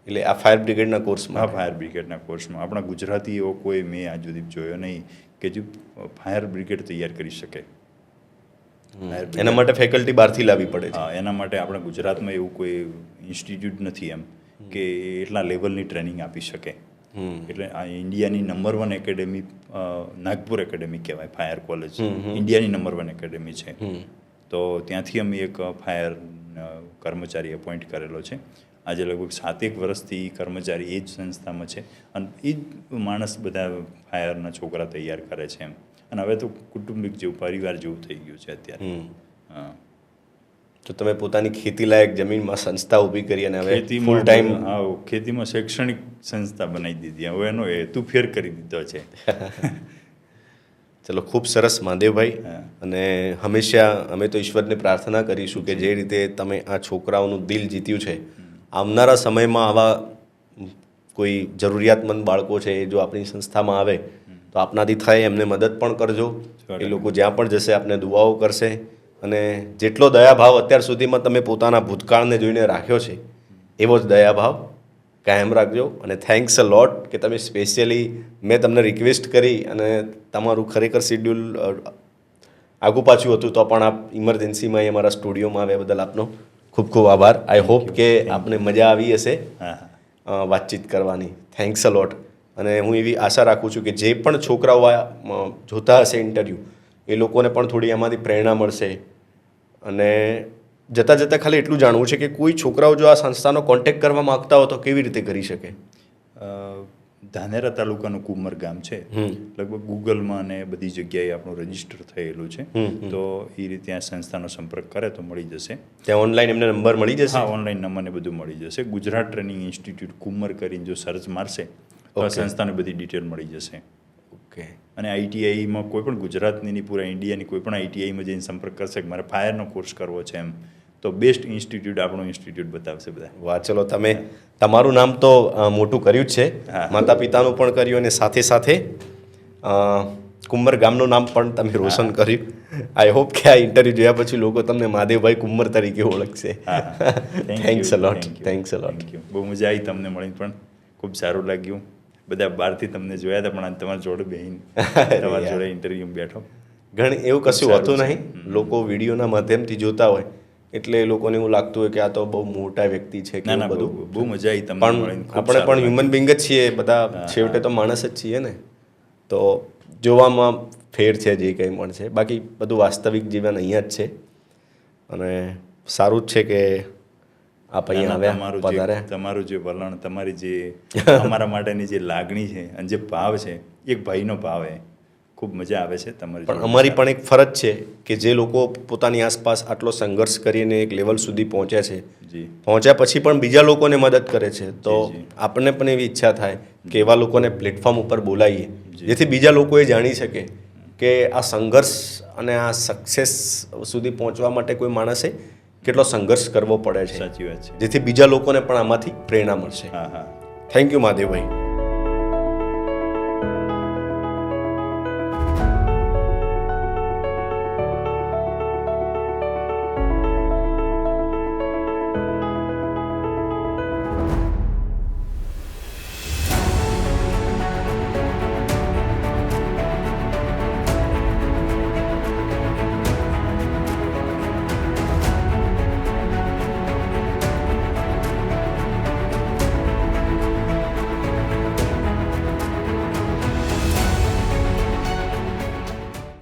એટલે આ ફાયર બ્રિગેડના કોર્સમાં? હા, ફાયર બ્રિગેડના કોર્સમાં. આપણા ગુજરાતી એવો કોઈ મેં આજ સુધી જોયો નહીં કે જે ફાયર બ્રિગેડ તૈયાર કરી શકે. એના માટે ફેકલ્ટી બહારથી લાવવી પડે છે. હા, એના માટે આપણા ગુજરાતમાં એવું કોઈ ઇન્સ્ટિટ્યૂટ નથી એમ કે એટલા લેવલની ટ્રેનિંગ આપી શકે. એટલે આ ઇન્ડિયાની નંબર 1 એકેડેમી નાગપુર એકેડેમી કહેવાય, ફાયર કોલેજ ઇન્ડિયાની નંબર 1 એકેડેમી છે. તો ત્યાંથી અમે એક ફાયર કર્મચારી એપોઇન્ટ કરેલો છે. આજે લગભગ 7-1 વર્ષથી એ કર્મચારી એ જ સંસ્થામાં છે અને એ જ માણસ બધા ફાયરના છોકરા તૈયાર કરે છે એમ. અને હવે તો કુટુંબિક જેવું પરિવાર જેવું થઈ ગયું છે અત્યારે. હા, તો તમે પોતાની ખેતીલાયક જમીનમાં સંસ્થા ઊભી કરી અને હવે ફૂલ ખેતીમાં ટાઈમ ખેતીમાં શૈક્ષણિક સંસ્થા બનાવી દીધી. હવે એનો હેતુ ફેર કરી દીધો છે. ચલો, ખૂબ સરસ મહાદેવભાઈ. અને હંમેશા અમે તો ઈશ્વરને પ્રાર્થના કરીશું કે જે રીતે તમે આ છોકરાઓનું દિલ જીત્યું છે, આવનારા સમયમાં આવા કોઈ જરૂરિયાતમંદ બાળકો છે એ જો આપણી સંસ્થામાં આવે તો આપનાથી થાય એમને મદદ પણ કરજો. એ લોકો જ્યાં પણ જશે આપને દુઆઓ કરશે. અને જેટલો દયાભાવ અત્યાર સુધીમાં તમે પોતાના ભૂતકાળને જોઈને રાખ્યો છે એવો જ દયાભાવ કાયમ રાખજો. અને થેન્ક્સ અ લોટ કે તમે સ્પેશિયલી મેં તમને રિક્વેસ્ટ કરી અને તમારું ખરેખર શિડ્યુલ આગું પાછું હતું તો પણ આપ ઇમરજન્સીમાં અમારા સ્ટુડિયોમાં આવ્યા બદલ આપનો ખૂબ ખૂબ આભાર. આઈ હોપ કે આપને મજા આવી હશે વાતચીત કરવાની. થેન્ક્સ અ લોટ. અને હું એવી આશા રાખું છું કે જે પણ છોકરાઓ જોતા હશે ઇન્ટરવ્યૂ એ લોકોને પણ થોડી આમાંથી પ્રેરણા મળશે. અને જતાં જતાં ખાલી એટલું જાણવું છે કે કોઈ છોકરાઓ જો આ સંસ્થાનો કોન્ટેક્ટ કરવા માગતા હો તો કેવી રીતે કરી શકે? ધાનેરા તાલુકાનું કુમર ગામ છે. લગભગ ગૂગલમાં અને બધી જગ્યાએ આપણું રજીસ્ટર થયેલું છે. તો એ રીતે આ સંસ્થાનો સંપર્ક કરે તો મળી જશે. ત્યાં ઓનલાઈન એમને નંબર મળી જશે? હા, ઓનલાઈન નંબરને બધું મળી જશે. ગુજરાત ટ્રેનિંગ ઇન્સ્ટિટ્યૂટ કુમર કરીને જો સર્ચ મારશે તો સંસ્થાની બધી ડિટેલ મળી જશે. ઓકે. અને આઈટીઆઈમાં કોઈ પણ ગુજરાતની પૂરા ઇન્ડિયાની કોઈ પણ આઈટીઆઈમાં જઈને સંપર્ક કરશે કે મારે ફાયરનો કોર્સ કરવો છે એમ, તો બેસ્ટ ઇન્સ્ટિટ્યૂટ આપણું ઇન્સ્ટિટ્યૂટ બતાવશે બધા. વાહ, ચલો, તમે તમારું નામ તો મોટું કર્યું જ છે, માતા પિતાનું પણ કર્યું અને સાથે સાથે કુંમર ગામનું નામ પણ તમે રોશન કર્યું. આઈ હોપ કે આ ઇન્ટરવ્યૂ જોયા પછી લોકો તમને મહાદેવભાઈ કુંમર તરીકે ઓળખશે. Thanks a lot. Thanks a lot. બહુ મજા આવી તમને મળીને, પણ ખૂબ સારું લાગ્યું. બધા બહારથી તમને જોયા હતા પણ તમારા જોડે બેહીને તમારા જોડે ઇન્ટરવ્યૂ બેઠો. ઘણી એવું કશું હોતું નહીં. લોકો વિડીયોના માધ્યમથી જોતા હોય એટલે એ લોકોને એવું લાગતું હોય કે આ તો બહુ મોટા વ્યક્તિ છે કે બધું. બહુ મજા આવી તમને મળીને. આપણે પણ હ્યુમન બિંગ જ છીએ બધા, છેવટે તો માણસ જ છીએ ને. તો જોવામાં ફેર છે જે કંઈ પણ છે, બાકી બધું વાસ્તવિક જીવન અહીંયા જ છે. અને સારું જ છે કે આપ અહીંયા આવ્યા, તમારું જે વલણ, તમારી જે અમારા માટેની જે લાગણી છે અને જે ભાવ છે, એક ભાઈનો ભાવ છે. ખૂબ મજા આવે છે તમારી. પણ અમારી પણ એક ફરજ છે કે જે લોકો પોતાની આસપાસ આટલો સંઘર્ષ કરીને એક લેવલ સુધી પહોંચ્યા છે, પહોંચ્યા પછી પણ બીજા લોકોને મદદ કરે છે, તો આપણને પણ એવી ઈચ્છા થાય કે એવા લોકોને પ્લેટફોર્મ ઉપર બોલાવીએ જેથી બીજા લોકોએ જાણી શકે કે આ સંઘર્ષ અને આ સક્સેસ સુધી પહોંચવા માટે કોઈ માણસે કેટલો સંઘર્ષ કરવો પડે છે. સાચી વાત છે. જેથી બીજા લોકોને પણ આમાંથી પ્રેરણા મળશે. Thank you Mahadevbhai.